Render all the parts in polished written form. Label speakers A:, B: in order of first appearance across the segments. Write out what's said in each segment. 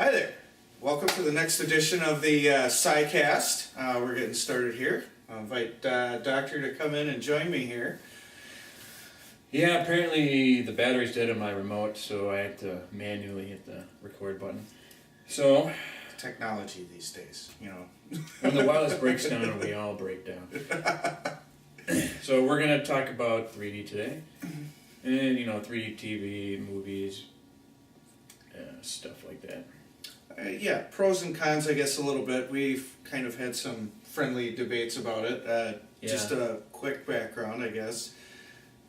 A: Hi there. Welcome to the next edition of the SciCast. We're getting started here. I'll invite Doctor to come in and join me here.
B: Yeah, apparently the battery's dead on my remote, so I have to manually hit the record button. So,
A: Technology these days, you know.
B: when the wireless breaks down, we all break down. So we're going to talk about 3D today. And, 3D TV, movies, stuff like that.
A: Yeah, pros and cons, I guess, a little bit. We've kind of had some friendly debates about it. Just a quick background, I guess.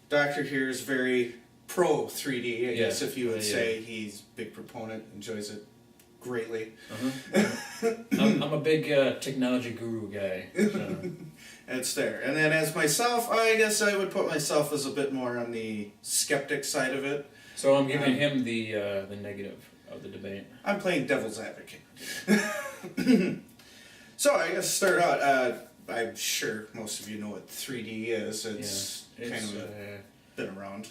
A: Doctor here is very pro 3D, I guess, if you would say. He's a big proponent, enjoys it greatly.
B: I'm a big technology guru guy. So.
A: It's there. And then as myself, I guess I would put myself as a bit more on the skeptic side of it.
B: So I'm giving him the negative of the debate.
A: I'm playing devil's advocate. So I guess start out, I'm sure most of you know what 3D is. It's kind of been around.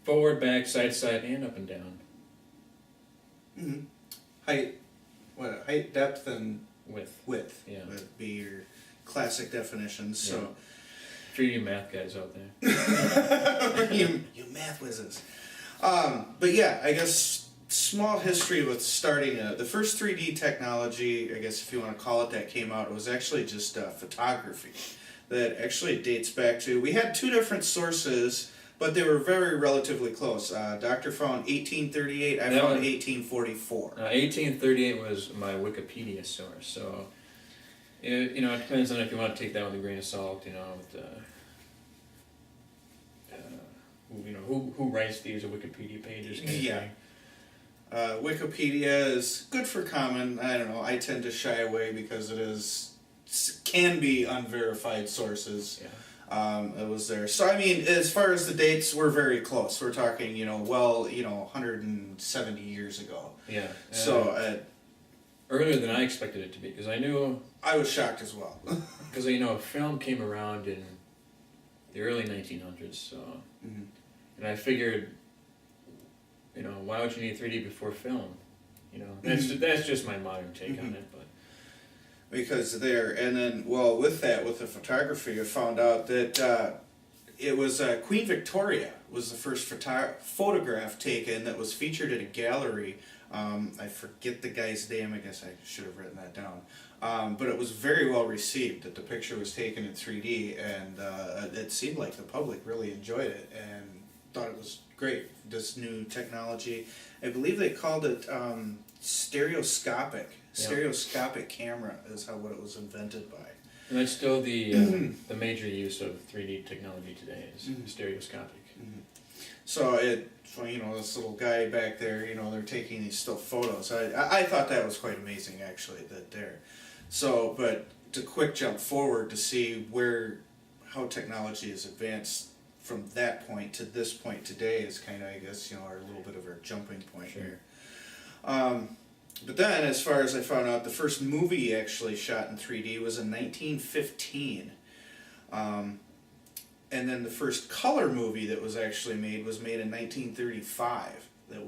B: Forward, back, side, and up and down.
A: Mm-hmm. Height, depth, and width.
B: Yeah.
A: Would be your classic definitions.
B: Yeah.
A: So,
B: for you math guys out there.
A: you math whizzes. But yeah, I guess small history with starting the first 3D technology, I guess if you want to call it that, came out. It was actually just photography. That actually dates back to, we had two different sources, but they were very relatively close. Doctor found 1838, I found 1844.
B: 1838 was my Wikipedia source, so it depends on if you want to take that with a grain of salt, with who writes these Wikipedia pages.
A: Yeah. Wikipedia is good for common. I don't know. I tend to shy away because can be unverified sources.
B: Yeah.
A: It was there. So, I mean, as far as the dates, we're very close. We're talking, 170 years ago.
B: Yeah.
A: So,
B: earlier than I expected it to be, because I knew...
A: I was shocked as well.
B: Because, film came around in the early 1900s, so... Mm-hmm. And I figured, why would you need 3D before film? That's just my modern take on it, but...
A: Because and then, with the photography, I found out that it was Queen Victoria was the first photograph taken that was featured at a gallery. I forget the guy's name, I guess I should have written that down. But it was very well received that the picture was taken in 3D, and it seemed like the public really enjoyed it and thought it was great, this new technology. I believe they called it stereoscopic. Stereoscopic camera is what it was invented by.
B: And that's still the major use of 3D technology today is stereoscopic.
A: Mm-hmm. So this little guy back there, they're taking these still photos. I thought that was quite amazing, actually, that there. So, but to quick jump forward to see how technology has advanced from that point to this point today is kind of, I guess, our little bit of our jumping point here. But then, as far as I found out, the first movie actually shot in 3D was in 1915. And then the first color movie that was actually made was made in 1935. They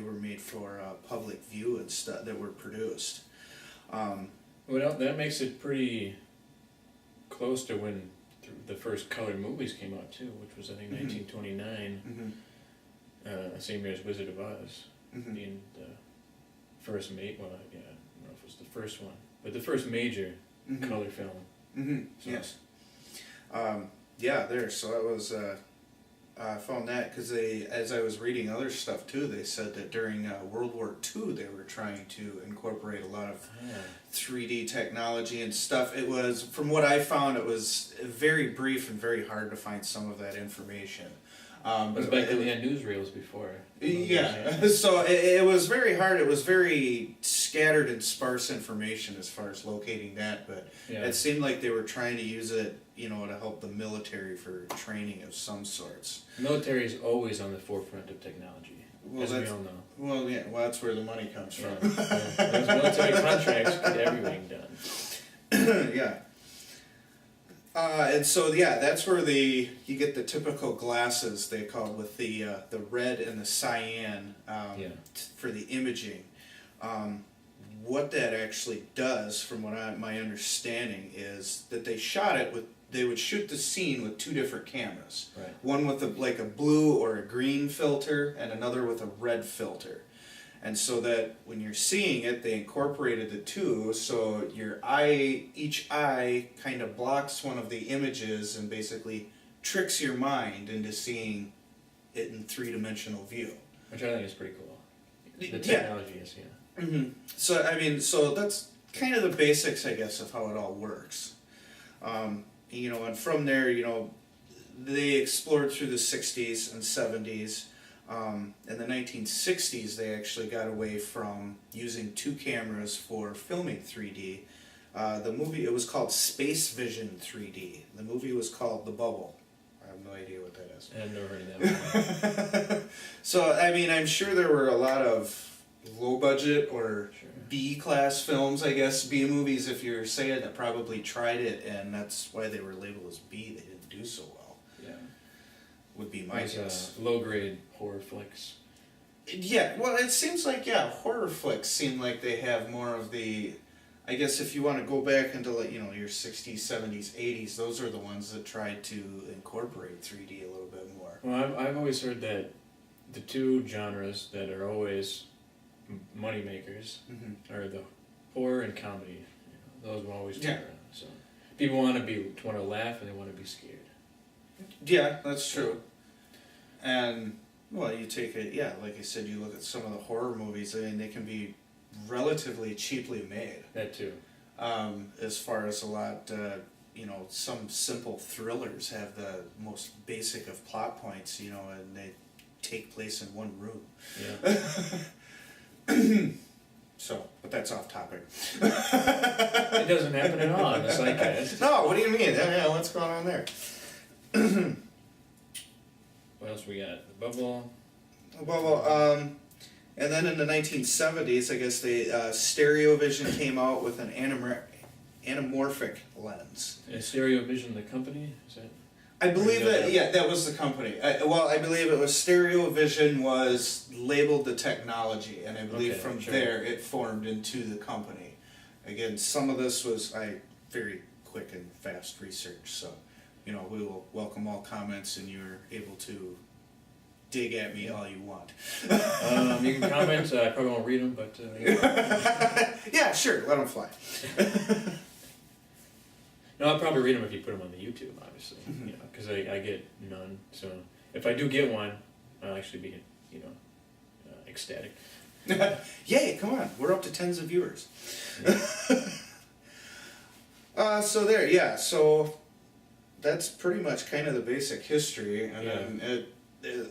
A: were made for public view and stuff that were produced.
B: Well, that makes it pretty close to when the first color movies came out too, which was I think 1929. Same year as Wizard of Oz, being the first I don't know if it was the first one, but the first major color film. So
A: yes. So that was, I found that because as I was reading other stuff too, they said that during World War II they were trying to incorporate a lot of 3D technology and stuff. It was, from what I found, it was very brief and very hard to find some of that information.
B: It was back when we had newsreels before.
A: Yeah, so it was very hard. It was very scattered and sparse information as far as locating that, but it seemed like they were trying to use it, to help the military for training of some sorts.
B: The military is always on the forefront of technology, as we all know.
A: Well, that's where the money comes from.
B: Those military contracts get everything done.
A: Yeah. And so, that's where you get the typical glasses they call with the red and the cyan for the imaging. What that actually does, from my understanding, is that they would shoot the scene with two different cameras.
B: Right.
A: One with like a blue or a green filter, and another with a red filter. And so that when you're seeing it, they incorporated the two, so each eye kind of blocks one of the images and basically tricks your mind into seeing it in three-dimensional view.
B: Which I think is pretty cool. The technology is, yeah.
A: Mm-hmm. So that's kind of the basics, I guess, of how it all works. And from there, they explored through the 60s and 70s. In the 1960s, they actually got away from using two cameras for filming 3D. It was called Space Vision 3D. The movie was called The Bubble. I have no idea what that is.
B: I have never heard of that one.
A: So, I'm sure there were a lot of low-budget or B-class films, I guess, B movies, if you're saying, that probably tried it, and that's why they were labeled as B. They didn't do so well.
B: Yeah.
A: Would be my guess.
B: Low-grade horror flicks.
A: Yeah, well, it seems like, horror flicks seem like they have more of the... I guess if you want to go back into, your 60s, 70s, 80s, those are the ones that tried to incorporate 3D a little bit more.
B: Well, I've always heard that the two genres that are always money makers are the horror and comedy. Those will always turn around. So people want to laugh and they want to be scared.
A: Yeah, that's true. And you take it. Yeah, like I said, you look at some of the horror movies. They can be relatively cheaply made.
B: That too.
A: As far as a lot, some simple thrillers have the most basic of plot points. And they take place in one room.
B: Yeah.
A: So, but that's off topic.
B: It doesn't happen at all in the SciCast.
A: No, what do you mean? Yeah, what's going on there?
B: What else we got? The Bubble.
A: And then in the 1970s, I guess Stereovision came out with an anamorphic lens.
B: Stereovision, the company? Is that?
A: I believe that was the company. I believe it was Stereovision was labeled the technology, and I believe there it formed into the company. Again, some of this was very quick and fast research, so we will welcome all comments, and you're able to dig at me all you want.
B: You can comment. I probably won't read them, but
A: yeah, sure, let them fly.
B: No, I'll probably read them if you put them on the YouTube, obviously. Because I get none. So if I do get one, I'll actually be, ecstatic.
A: Yay! Come on, we're up to tens of viewers.
B: Yeah.
A: So that's pretty much kind of the basic history, and then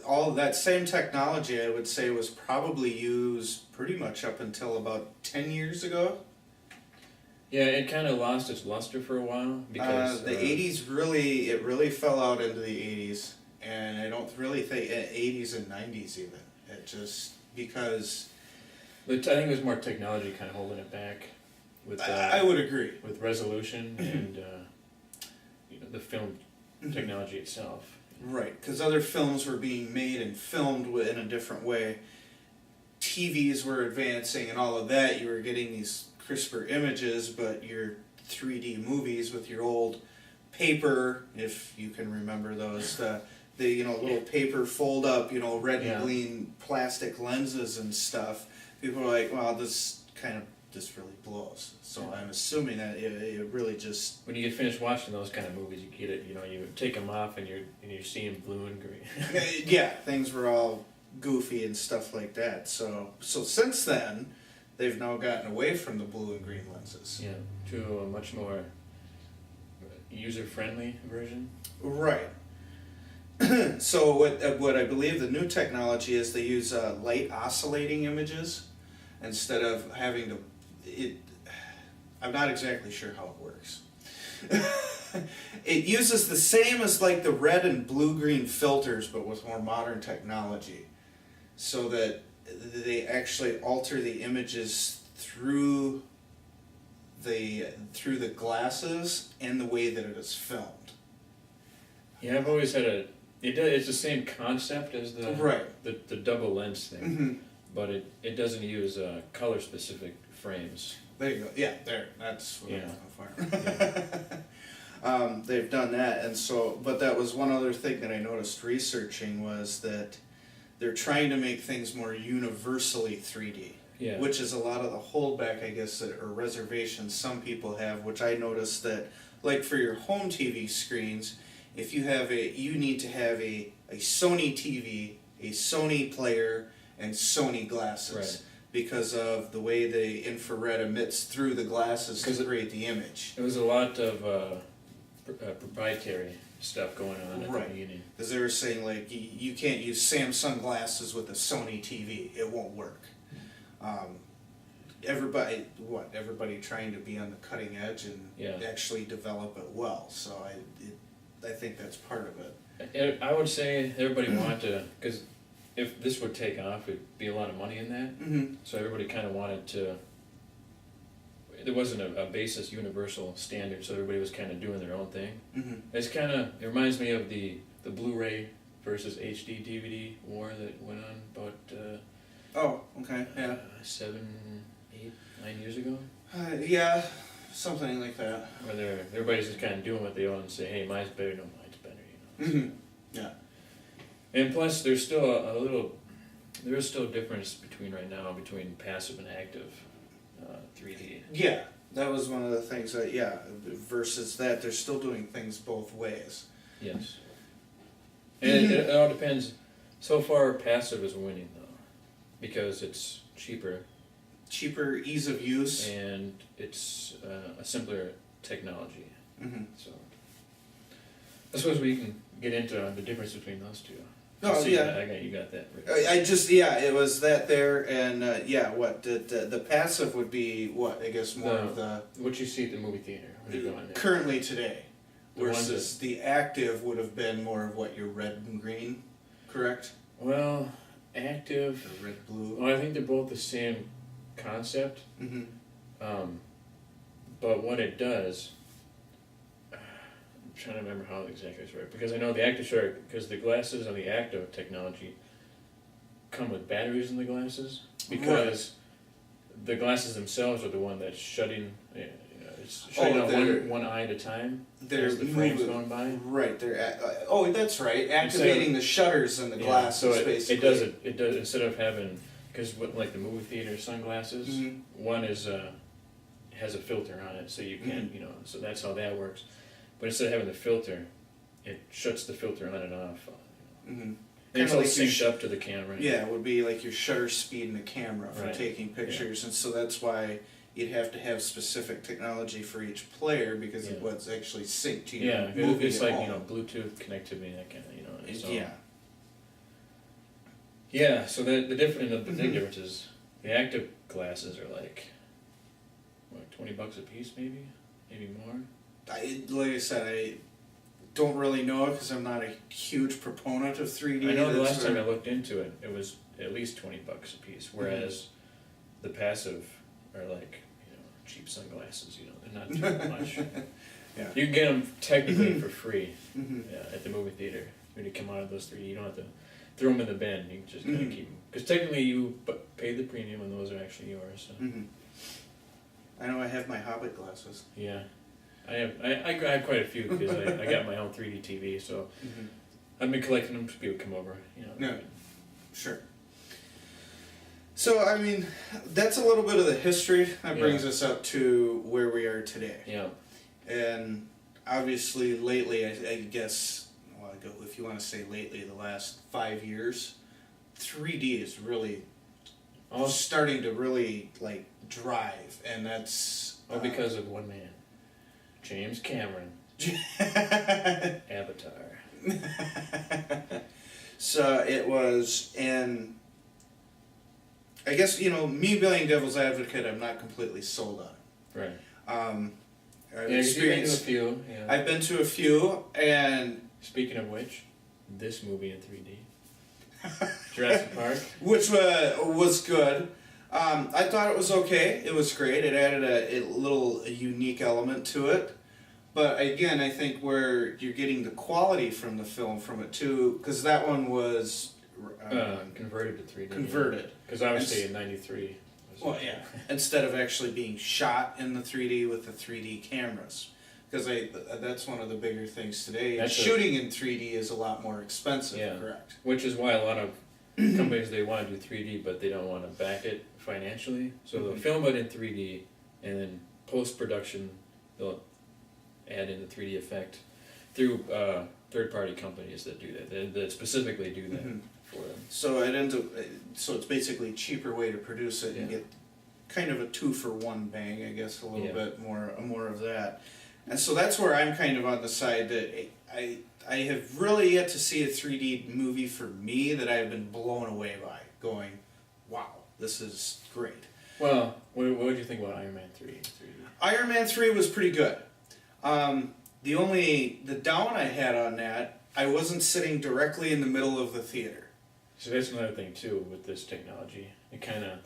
A: all of that same technology, I would say, was probably used pretty much up until about 10 years ago.
B: Yeah, it kind of lost its luster for a while because
A: the 80s really fell out into the 80s, and I don't really think 80s and 90s even. It just because
B: I think there's more technology kind of holding it back. With
A: I would agree
B: with resolution and the film technology itself.
A: Right, because other films were being made and filmed in a different way. TVs were advancing and all of that. You were getting these crisper images, but your 3D movies with your old paper, if you can remember those, the little paper fold up, red and green plastic lenses and stuff. People are like, well, this really blows. So I'm assuming that it really just...
B: When you get finished watching those kind of movies, you get it. You take them off and you're seeing blue and green.
A: Yeah, things were all goofy and stuff like that. So since then, they've now gotten away from the blue and green lenses.
B: Yeah, to a much more user-friendly version.
A: Right. So what I believe the new technology is, they use light oscillating images instead of having to... I'm not exactly sure how it works. It uses the same as like the red and blue-green filters, but with more modern technology, so that they actually alter the images through the glasses and the way that it is filmed.
B: Yeah, I've always had it's the same concept as the double lens thing.
A: Mm-hmm.
B: but it doesn't use color specific frames.
A: There you go. Yeah, there. That's what
B: Yeah.
A: I'm going for. They've done that, and so, but that was one other thing that I noticed researching was that they're trying to make things more universally 3D.
B: Yeah.
A: Which is a lot of the holdback, I guess, or reservations some people have, which I noticed that, like for your home TV screens, if you have you need to have a Sony TV, a Sony player, and Sony glasses.
B: Right.
A: Because of the way the infrared emits through the glasses to create the image.
B: It was a lot of proprietary stuff going on at the beginning.
A: Because they were saying, like, you can't use Samsung glasses with a Sony TV. It won't work. Everybody trying to be on the cutting edge and actually develop it well. So I think that's part of it.
B: I would say everybody wanted to, because if this would take off, it'd be a lot of money in that.
A: Mm-hmm.
B: So everybody kind of wanted to. There wasn't a basis universal standard, so everybody was kind of doing their own thing.
A: Mm-hmm.
B: It reminds me of the Blu-ray versus HD DVD war that went on about.
A: Okay, yeah.
B: 7, 8, 9 years ago.
A: Yeah, something like that.
B: Where everybody's just kind of doing what they own and say, hey, mine's better, no, mine's better, you know.
A: Mm-hmm. Yeah.
B: And plus, there's still there is still a difference between passive and active 3D.
A: Yeah, that was one of the things that, versus that, they're still doing things both ways.
B: Yes. And it all depends. So far, passive is winning, though, because it's cheaper.
A: Cheaper, ease of use.
B: And it's a simpler technology.
A: Mm-hmm.
B: So, I suppose we can get into the difference between those two.
A: Oh, yeah.
B: You got that right.
A: It was that there, and the passive would be what, I guess more of the...
B: What you see at the movie theater when you go in there.
A: Currently today,
B: The
A: versus the active would have been more of what, your red and green, correct?
B: Well, active...
A: Or red, blue.
B: Well, I think they're both the same concept.
A: Mm-hmm.
B: But what it does... I'm trying to remember how exactly it's right, because I know the active because the glasses on the active technology come with batteries in the glasses, because the glasses themselves are the one that's shutting it's shutting out one eye at a time as the frame's going by.
A: Right, that's right, activating the shutters in the glasses,
B: so
A: basically.
B: It does instead of having, because like the movie theater sunglasses, one is has a filter on it, so you can't so that's how that works. But instead of having the filter, it shuts the filter on and off.
A: Mm-hmm.
B: It's all synced up to the camera.
A: Yeah, it would be like your shutter speed in the camera for taking pictures, and so that's why you'd have to have specific technology for each player, because it was actually synced to your movie.
B: It's like Bluetooth connectivity, that kind of So. Yeah, so the big difference is the active glasses are like $20 a piece, maybe more.
A: Like I said, I don't really know because I'm not a huge proponent of 3D.
B: I know the last time I looked into it, it was at least $20 a piece, whereas the passive are like cheap sunglasses. They're not too much.
A: Yeah.
B: You can get them technically for free at the movie theater when you come out of those 3D. You don't have to throw them in the bin. You can just kind of keep them, because technically you pay the premium and those are actually yours. So.
A: I know I have my Hobbit glasses.
B: Yeah. I have quite a few because I got my own 3D TV, so I've been collecting them. People come over,
A: Yeah, sure. So I mean, that's a little bit of the history that brings us up to where we are today.
B: Yeah.
A: And obviously, lately, I guess, if you want to say lately, the last 5 years, 3D is really starting to really drive, and that's
B: because of one man. James Cameron. Avatar.
A: So it was, and I guess, me being devil's advocate, I'm not completely sold on it.
B: Right.
A: I've
B: you've been to a few. Yeah.
A: I've been to a few, and...
B: Speaking of which, this movie in 3D. Jurassic Park.
A: Which was good. I thought it was okay. It was great. It added a little unique element to it. But again, I think where you're getting the quality from the film from it too, because that one was
B: Converted to 3D.
A: Converted.
B: Because obviously in '93.
A: Well, yeah. Instead of actually being shot in the 3D with the 3D cameras. Because that's one of the bigger things today. Shooting in 3D is a lot more expensive, correct?
B: Which is why a lot of companies, they want to do 3D, but they don't want to back it financially. So they'll film it in 3D, and then post-production, they'll add in the 3D effect through third-party companies that do that, that specifically do that for them.
A: So it ends up, so it's basically a cheaper way to produce it and get kind of a 2-for-1 bang, I guess, a little bit more of that. And so that's where I'm kind of on the side that I have really yet to see a 3D movie for me that I've been blown away by, going, wow, this is great.
B: Well, what did you think about Iron Man 3 in 3D?
A: Iron Man 3 was pretty good. The down I had on that, I wasn't sitting directly in the middle of the theater.
B: So that's another thing too with this technology. It kind of,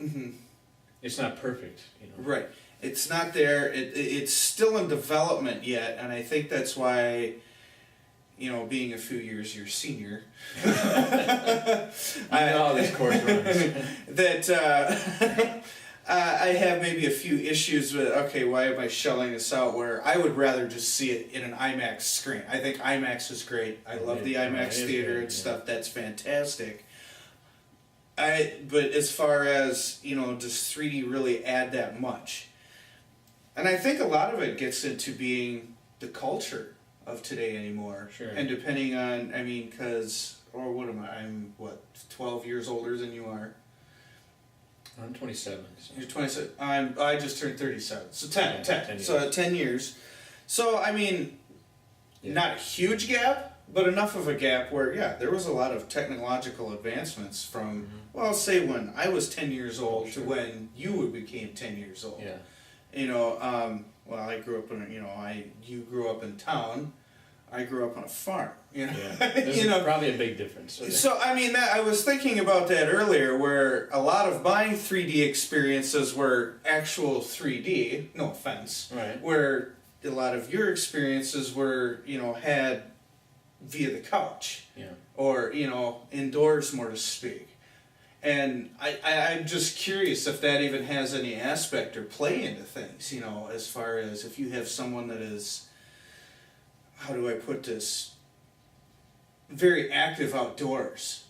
B: it's not perfect, you know.
A: Right. It's not there. It's still in development yet, and I think that's why, you know, being a few years your senior,
B: I know how this course runs.
A: That I have maybe a few issues with, okay, why am I shelling this out, where I would rather just see it in an IMAX screen. I think IMAX is great. I love the IMAX theater and stuff. That's fantastic. But as far as, you know, does 3D really add that much? And I think a lot of it gets into being the culture of today anymore.
B: Sure.
A: And depending on, I mean, what am I? I'm, 12 years older than you are?
B: I'm 27. So.
A: You're 27. I just turned 37. So 10
B: years.
A: So 10 years. So, I mean, not a huge gap, but enough of a gap where, there was a lot of technological advancements from, well, say when I was 10 years old to when you became 10 years old.
B: Yeah.
A: You know, I grew up in, you grew up in town. I grew up on a farm. You know,
B: there's probably a big difference.
A: So I mean, I was thinking about that earlier, where a lot of my 3D experiences were actual 3D. No offense.
B: Right.
A: Where a lot of your experiences were, had via the couch.
B: Yeah.
A: Or indoors, more to speak. And I'm just curious if that even has any aspect or play into things, as far as if you have someone that is, how do I put this, very active outdoors,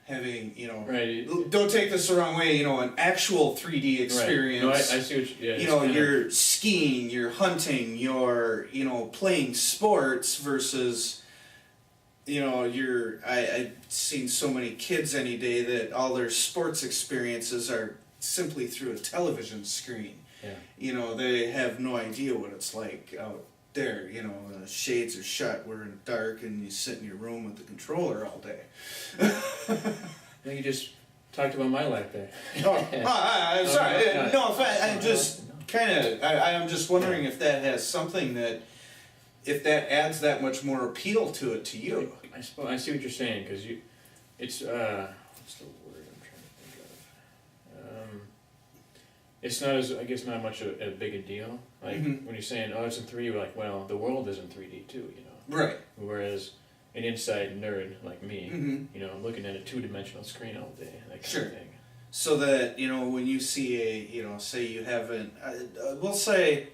A: having,
B: right.
A: Don't take this the wrong way, an actual 3D experience.
B: Right. No, I see what
A: you're skiing, you're hunting, you're, playing sports versus... I've seen so many kids any day that all their sports experiences are simply through a television screen.
B: Yeah.
A: They have no idea what it's like out there. The shades are shut, we're in the dark, and you sit in your room with the controller all day.
B: I think you just talked about my life there.
A: I'm sorry. No, I'm just I'm just wondering if that has something that... if that adds that much more appeal to it to you.
B: I see what you're saying, because it's what's the word I'm trying to think of? It's not not much a big a deal. Like when you're saying, oh, it's in 3D, you're like, well, the world is in 3D too,
A: Right.
B: Whereas an inside nerd like me, I'm looking at a 2-dimensional screen all day, that kind of thing.
A: So that when you see say you haven't, we'll say.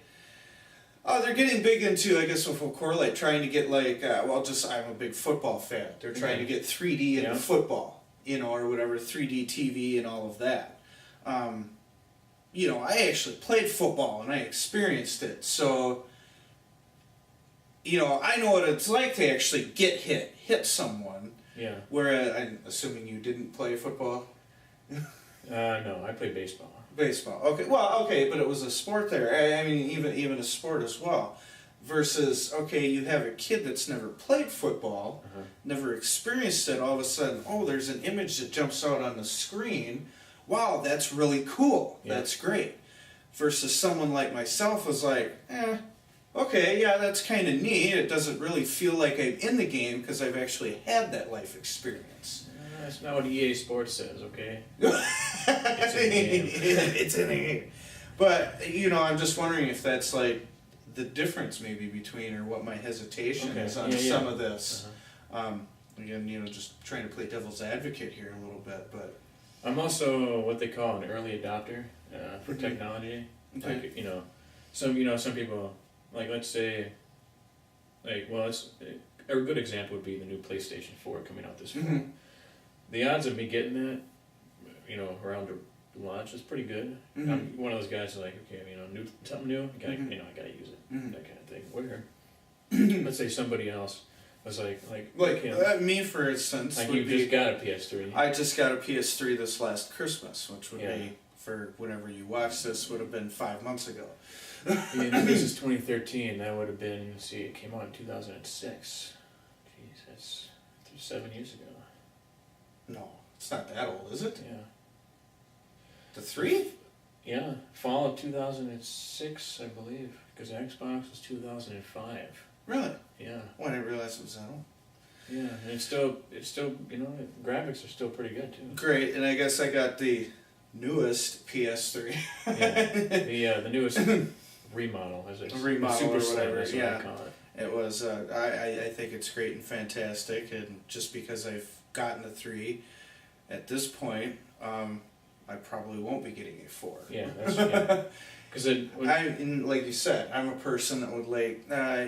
A: Oh, they're getting big into, I guess we'll correlate, trying to get like, I'm a big football fan. They're trying to get 3D into football, or whatever, 3D TV and all of that. I actually played football and I experienced it. So, I know what it's like to actually hit someone.
B: Yeah.
A: Where I'm assuming you didn't play football?
B: No, I played baseball.
A: Baseball. Okay. Well, okay, but it was a sport there. I mean, even a sport as well. Versus, okay, you have a kid that's never played football, never experienced it. All of a sudden, there's an image that jumps out on the screen. Wow, that's really cool. Yeah. That's great. Versus someone like myself was like, okay, yeah, that's kind of neat. It doesn't really feel like I'm in the game because I've actually had that life experience.
B: That's not what EA Sports says, okay?
A: It's in the game. It's in the game. But, I'm just wondering if that's like the difference maybe between, or what my hesitation is on some of this. again, just trying to play devil's advocate here a little bit, but
B: I'm also what they call an early adopter for technology.
A: Okay.
B: Like, some people, like, let's say, like, well, a good example would be the new PlayStation 4 coming out this fall. The odds of me getting that, around the launch is pretty good. I'm one of those guys who, like, okay, something new, I gotta use it, that kind of thing. Where, let's say somebody else was like
A: me, for instance,
B: like, you just got a PS3.
A: I just got a PS3 this last Christmas, which would be, for whenever you watch this, would have been 5 months ago.
B: This is 2013. That would have been, it came out in 2006. Jeez, that's 7 years ago.
A: No, it's not that old, is it?
B: Yeah.
A: The 3?
B: Yeah, fall of 2006, I believe, because Xbox was 2005.
A: Really?
B: Yeah.
A: Well, I didn't realize it was that old.
B: Yeah, and it's still, graphics are still pretty good too.
A: Great, and I guess I got the newest PS3.
B: Yeah, the newest remodel, as it's
A: remodel
B: Super
A: or
B: Slim,
A: whatever.
B: that's what I call it.
A: It was. I think it's great and fantastic, and just because I've gotten a 3, at this point, I probably won't be getting a 4.
B: Yeah, that's because
A: like you said, I'm a person that would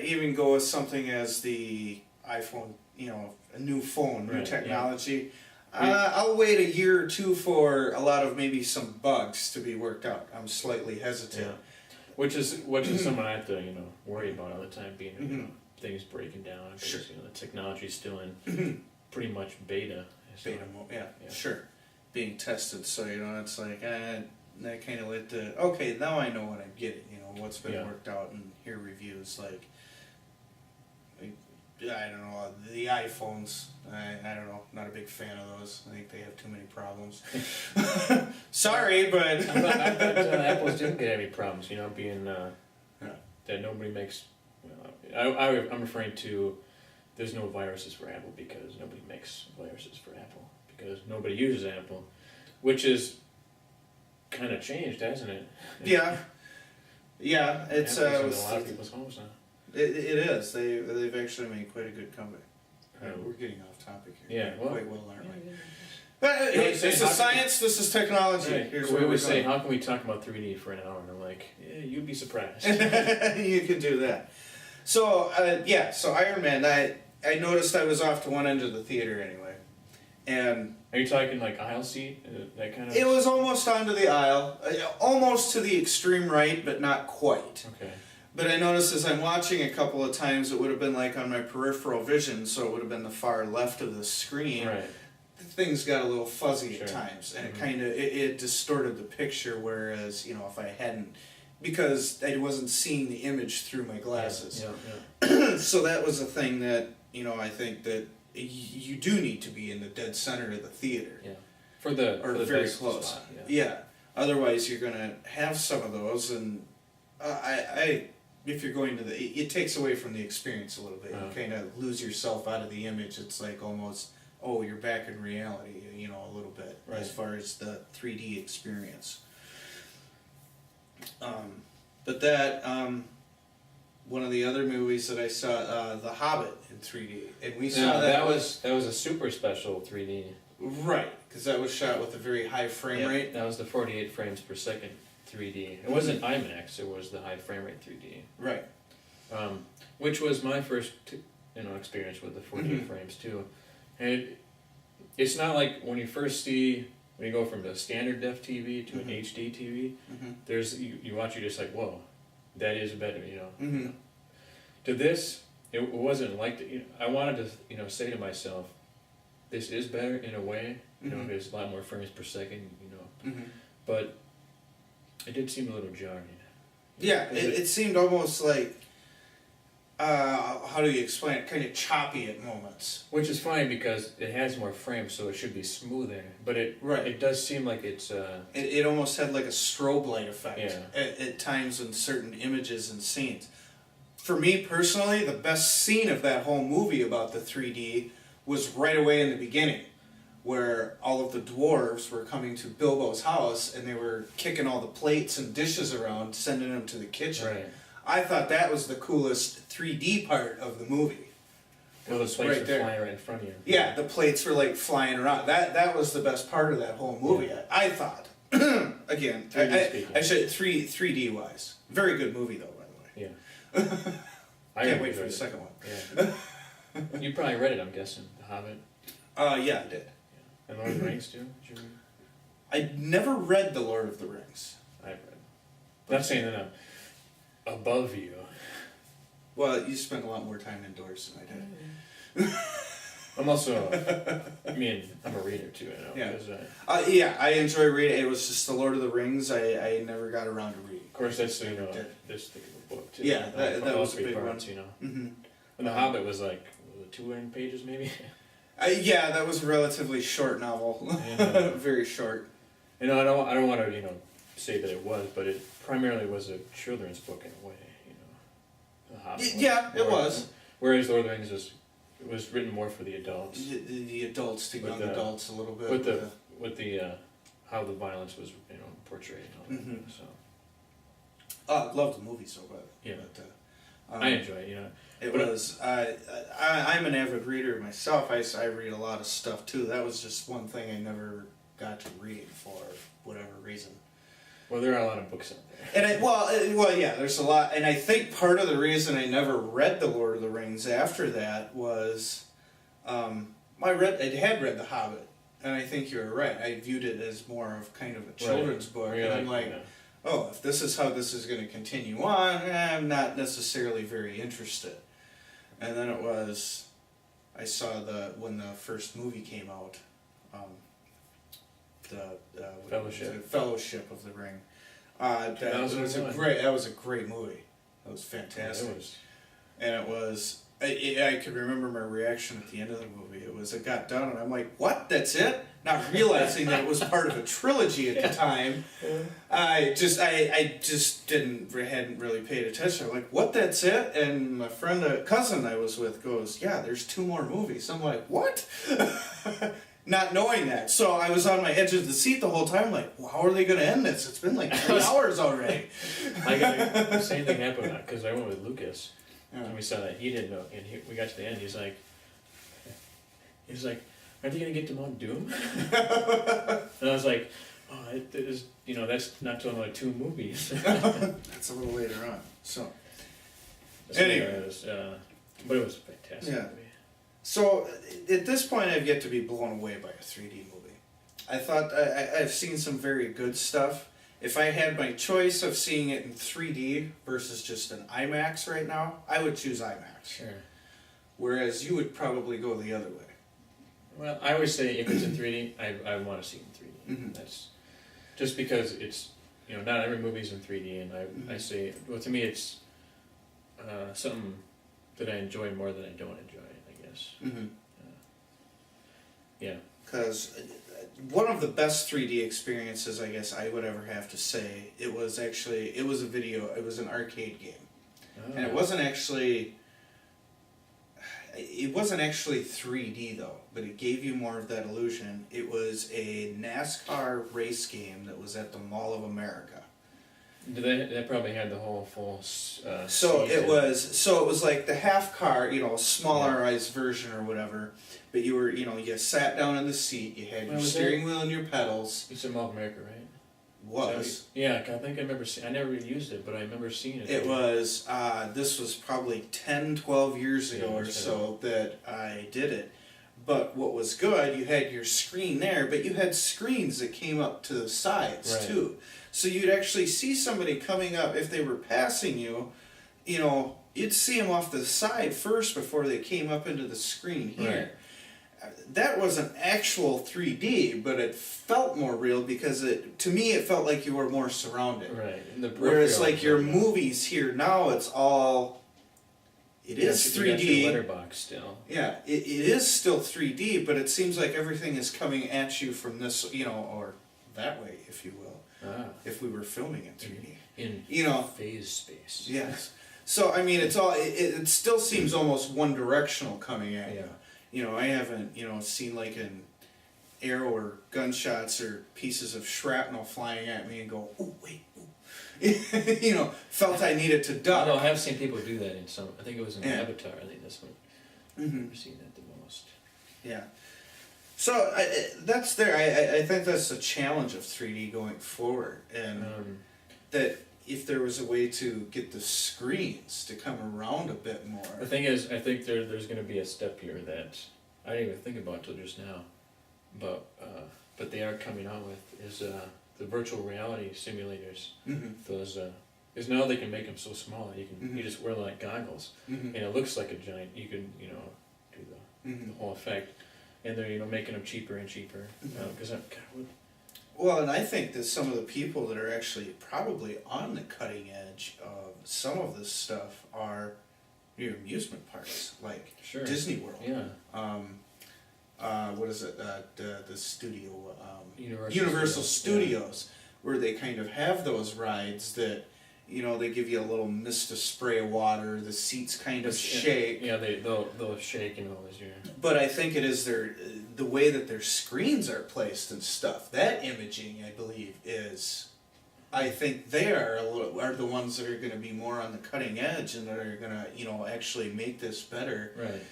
A: even go with something as the iPhone, a new phone, new technology. Yeah. I'll wait a year or two for a lot of maybe some bugs to be worked out. I'm slightly hesitant.
B: Yeah. Which is something I have to worry about all the time, being things breaking down. Because,
A: sure.
B: The technology's still in pretty much beta.
A: Beta mode, yeah, sure. Being tested, so it's like I kind of let okay, now I know what I'm getting. What's been worked out, and hear reviews like I don't know, the iPhones. I don't know, not a big fan of those. I think they have too many problems. Sorry, but
B: I thought Apple's didn't get any problems. Being that nobody makes. I'm referring to there's no viruses for Apple because nobody makes viruses for Apple because nobody uses Apple, which is kind of changed, hasn't it?
A: Yeah, it's
B: in a lot of people's homes now.
A: It is. They've actually made quite a good comeback. We're getting off topic here.
B: Yeah, well,
A: quite well, aren't we? But hey, this is science. This is technology.
B: Right.
A: Here's
B: we always say, how can we talk about 3D for an hour? And I'm like, you'd be surprised.
A: You can do that. So so Iron Man. I noticed I was off to one end of the theater anyway, and.
B: Are you talking like aisle seat, that kind of?
A: It was almost onto the aisle, almost to the extreme right, but not quite.
B: Okay.
A: But I noticed as I'm watching a couple of times, it would have been like on my peripheral vision, so it would have been the far left of the screen.
B: Right.
A: Things got a little fuzzy
B: sure.
A: at times, and it kind of it distorted the picture. Whereas if I hadn't, because I wasn't seeing the image through my glasses.
B: Yeah.
A: So that was a thing that I think that you do need to be in the dead center of the theater.
B: Yeah. For the
A: very close.
B: Spot,
A: yeah. Otherwise, you're gonna have some of those, and if you're going to it takes away from the experience a little bit. You kind of lose yourself out of the image. It's like almost, you're back in reality, a little bit, as far as the 3D experience. But that, one of the other movies that I saw, The Hobbit in 3D, and we saw
B: that was a super special 3D.
A: Right, because that was shot with a very high frame rate.
B: That was the 48 frames per second 3D. It wasn't IMAX, it was the high frame rate 3D.
A: Right.
B: Which was my first experience with the 48 frames too. And it's not like when you go from a standard def TV to an HD TV, there's you watch, you're just like, whoa, that is better, To this, it wasn't like that. I wanted to say to myself, this is better in a way. There's a lot more frames per second, but it did seem a little jarring.
A: Yeah, it seemed almost like, how do you explain it? Kind of choppy at moments.
B: Which is fine because it has more frames, so it should be smoother. But it does seem like it's.
A: It almost had like a strobe light effect
B: at
A: times in certain images and scenes. For me personally, the best scene of that whole movie about the 3D was right away in the beginning, where all of the dwarves were coming to Bilbo's house and they were kicking all the plates and dishes around, sending them to the kitchen.
B: Right.
A: I thought that was the coolest 3D part of the movie.
B: Well, the plates were flying right in front of you.
A: Yeah, the plates were like flying around. That was the best part of that whole movie.
B: Yeah.
A: I thought. Again, I said 3D wise. Very good movie though, by the way.
B: Yeah. I
A: can't wait for the second one.
B: Yeah. You probably read it, I'm guessing. The Hobbit.
A: Yeah, I did.
B: Yeah. And Lord of the Rings too. Did you read?
A: I never read The Lord of the Rings.
B: I read. Not saying that I'm above you.
A: Well, you spent a lot more time indoors than I did.
B: I'm also, I'm a reader too, you know.
A: Yeah. Yeah, I enjoy reading. It was just The Lord of the Rings. I never got around to reading.
B: Of course, that's, this thick of a book too.
A: Yeah, that was a big
B: parts,
A: one.
B: You know.
A: Mm-hmm.
B: And The Hobbit was like, 200 pages maybe?
A: Yeah, that was a relatively short novel.
B: Yeah.
A: Very short.
B: You know, I don't want to, say that it was, but it primarily was a children's book in a way, you know. The Hobbit
A: Yeah, it was.
B: Whereas Lord of the Rings was written more for the adults.
A: The adults to young adults a little bit.
B: With the how the violence was, portrayed and all that.
A: Mm-hmm.
B: So.
A: I love the movie so bad.
B: Yeah. But, I enjoy it,
A: It was. I'm an avid reader myself. I read a lot of stuff too. That was just one thing I never got to read for whatever reason.
B: Well, there are a lot of books out there.
A: And well, yeah, there's a lot. And I think part of the reason I never read The Lord of the Rings after that was, I had read The Hobbit, and I think you're right. I viewed it as more of kind of a children's book, and I'm like, oh, if this is how this is going to continue on, I'm not necessarily very interested. And then it was, I saw when the first movie came out, Fellowship of the Ring. That was a great movie. That was fantastic.
B: Yeah, it was.
A: And it was, I could remember my reaction at the end of the movie. It got done, and I'm like, what? That's it? Not realizing that it was part of a trilogy at the time. I just hadn't really paid attention. I'm like, what? That's it? And my friend, a cousin I was with, goes, yeah, there's 2 more movies. I'm like, what? Not knowing that. So I was on my edge of the seat the whole time, like, well, how are they going to end this? It's been like 3 hours already.
B: The same thing happened because I went with Lucas, and we saw that. He didn't know, and we got to the end. He's like, aren't they going to get to Mount Doom? And I was like, oh, it is, that's not till another 2 movies.
A: That's a little later on. So,
B: anyway, but it was a fantastic movie.
A: So, at this point, I've yet to be blown away by a 3D movie. I thought I've seen some very good stuff. If I had my choice of seeing it in 3D versus just an IMAX right now, I would choose IMAX.
B: Sure.
A: Whereas you would probably go the other way.
B: Well, I always say if it's in 3D, I want to see it in 3D.
A: Mm-hmm.
B: That's just because it's, not every movie's in 3D, and I say, well, to me, it's something that I enjoy more than I don't enjoy.
A: Mm-hmm.
B: Yeah.
A: Because one of the best 3D experiences, I guess I would ever have to say, it was an arcade game. Oh. And it wasn't actually 3D though, but it gave you more of that illusion. It was a NASCAR race game that was at the Mall of America.
B: That probably had the whole full.
A: So it was like the half car, smallerize version or whatever. But you were, you sat down in the seat. You had your steering wheel and your pedals.
B: It's in Mall of America, right?
A: Was.
B: Yeah, I think I remember. I never used it, but I remember seeing it.
A: It was. This was probably 10, 12 years ago or so that I did it. But what was good, you had your screen there, but you had screens that came up to the sides too. So you'd actually see somebody coming up, if they were passing you, you'd see them off the side first before they came up into the screen here. Right. That wasn't actual 3D, but it felt more real because to me it felt like you were more surrounded.
B: Right.
A: Whereas like your movies here now, it's all... It is 3D.
B: You got your letterbox still.
A: Yeah, it is still 3D, but it seems like everything is coming at you from this, or that way, if you will. If we were filming in 3D.
B: In phase space.
A: Yes. So, I mean, it still seems almost one-directional coming at you. I haven't, seen like an arrow or gunshots or pieces of shrapnel flying at me and go, oh, wait, felt I needed to duck.
B: No, I have seen people do that in some, I think it was in Avatar, I think this one. I've seen that the most.
A: Yeah. So that's there. I think that's the challenge of 3D going forward, and that if there was a way to get the screens to come around a bit more.
B: The thing is, I think there's going to be a step here that I didn't even think about till just now, but they are coming out with is the virtual reality simulators. Those because now they can make them so small you can you just wear like goggles and it looks like a giant. You can do the whole effect. And they're making them cheaper and cheaper because
A: Well, and I think that some of the people that are actually probably on the cutting edge of some of this stuff are your amusement parks, like Disney World.
B: Yeah.
A: What is it? The studio,
B: Universal
A: Studios, where they kind of have those rides that. They give you a little mist of spray water. The seats kind of shake.
B: Yeah, they'll shake and all this. Yeah.
A: But I think it is the way that their screens are placed and stuff. That imaging, I believe, is. I think they are the ones that are going to be more on the cutting edge and that are going to actually make this better.
B: Right.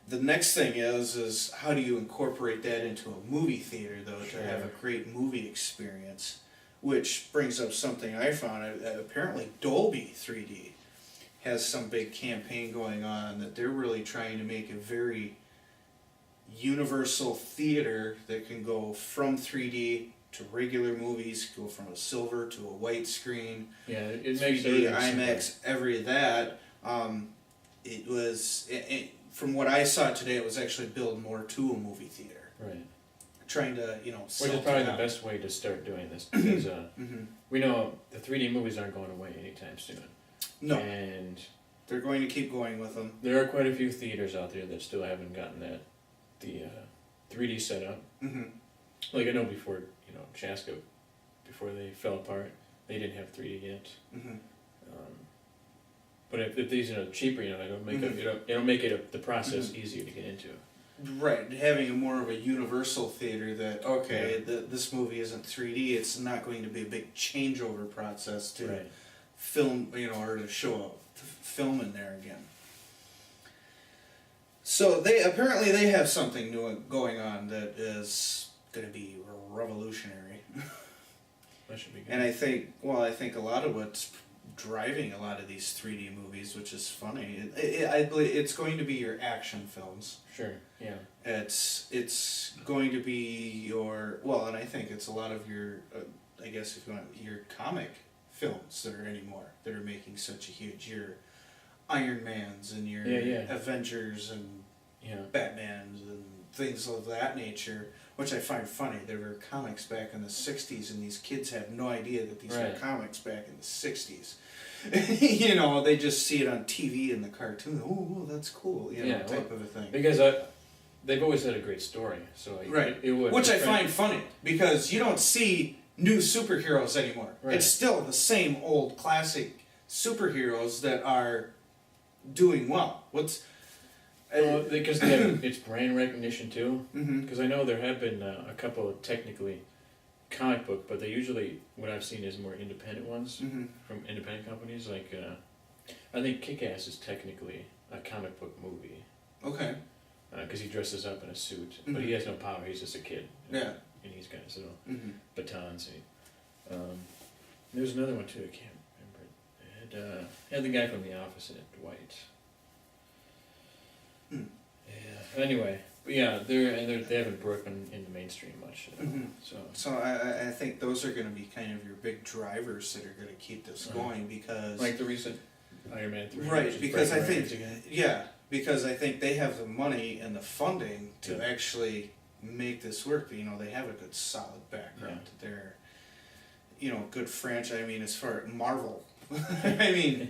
A: The next thing is how do you incorporate that into a movie theater though to have a great movie experience. Which brings up something I found. Apparently Dolby 3D has some big campaign going on that they're really trying to make a very universal theater that can go from 3D to regular movies, go from a silver to a white screen.
B: Yeah, it makes
A: 3D, IMAX, every that. It was, from what I saw today, it was actually built more to a movie theater.
B: Right.
A: Trying to,
B: which is probably the best way to start doing this because we know the 3D movies aren't going away anytime soon.
A: No.
B: And
A: they're going to keep going with them.
B: There are quite a few theaters out there that still haven't gotten the 3D setup. Like I know before, Chaska, before they fell apart, they didn't have 3D yet. But if these are cheaper, it'll make it the process easier to get into.
A: Right, having a more of a universal theater that this movie isn't 3D. It's not going to be a big changeover process to film, or to show a film in there again. So they have something new going on that is going to be revolutionary.
B: That should be good.
A: And I think a lot of what's driving a lot of these 3D movies, which is funny. I believe it's going to be your action films.
B: Sure. Yeah.
A: It's going to be and I think it's a lot of your, I guess if you want, your comic films that are making such a huge, your Iron Mans and your Avengers and Batmans and things of that nature, which I find funny. There were comics back in the 60s and these kids have no idea that these were comics back in the 60s. They just see it on TV in the cartoon. Oh, that's cool, type of a thing.
B: Because they've always had a great story, so
A: which I find funny because you don't see new superheroes anymore.
B: Right.
A: It's still the same old classic superheroes that are doing well.
B: Because it's brand recognition too. Because I know there have been a couple of technically comic book, but they usually, what I've seen is more independent ones from independent companies. Like I think Kick-Ass is technically a comic book movie.
A: Okay.
B: Because he dresses up in a suit, but he has no power. He's just a kid.
A: Yeah.
B: And he's got his little batons. There's another one too. I can't remember. It had the guy from The Office in it, Dwight. Yeah. Anyway, they haven't broken into mainstream much.
A: So I think those are going to be kind of your big drivers that are going to keep this going because
B: like the recent Iron Man 3.
A: Right, because I think they have the money and the funding to actually make this work. They have a good solid background. They're good franchise. I mean, as far as Marvel.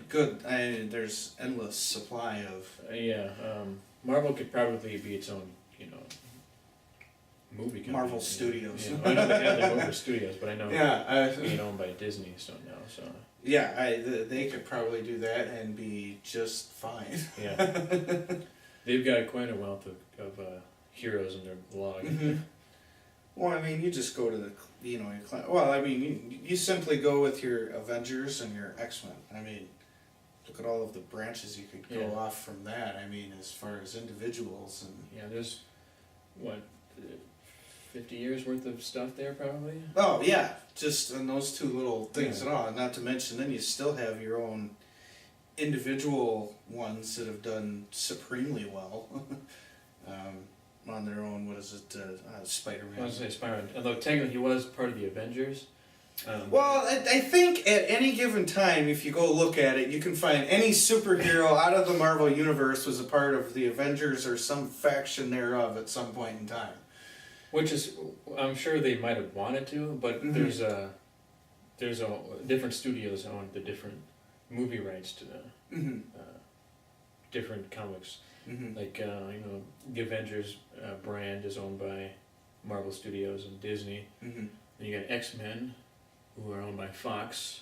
A: Good. There's endless supply of.
B: Marvel could probably be its own, movie company.
A: Marvel Studios.
B: Yeah. I know they have their Marvel Studios, but I know being owned by Disney, so now. So.
A: Yeah, they could probably do that and be just fine.
B: Yeah. They've got quite a wealth of heroes in their blog.
A: Well, you just go to the, you simply go with your Avengers and your X-Men. look at all of the branches you could go off from that. I mean, as far as individuals and.
B: Yeah, there's what, 50 years worth of stuff there probably.
A: Oh yeah, just on those two little things and all. Not to mention, then you still have your own individual ones that have done supremely well. On their own, what is it, Spider-Man?
B: I was going to say Spider-Man, although technically he was part of the Avengers.
A: Well, I think at any given time, if you go look at it, you can find any superhero out of the Marvel Universe was a part of the Avengers or some faction thereof at some point in time.
B: Which is, I'm sure they might have wanted to, but there's a different studios own the different movie rights to the different comics. Like, the Avengers brand is owned by Marvel Studios and Disney. And you got X-Men, who are owned by Fox,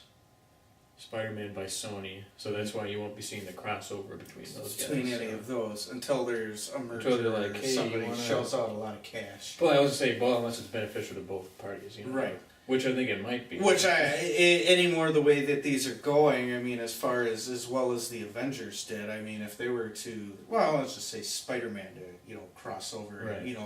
B: Spider-Man by Sony. So that's why you won't be seeing the crossover between those guys.
A: Between any of those, until there's a merger
B: until they're like,
A: or
B: hey,
A: somebody shells out a lot of cash.
B: Well, I was going to say, well, unless it's beneficial to both parties, you know?
A: Right.
B: Which I think it might be.
A: Which any more the way that these are going, I mean, as far as well as the Avengers did, I mean, if they were to, well, let's just say Spider-Man to, cross over,
B: right.
A: and,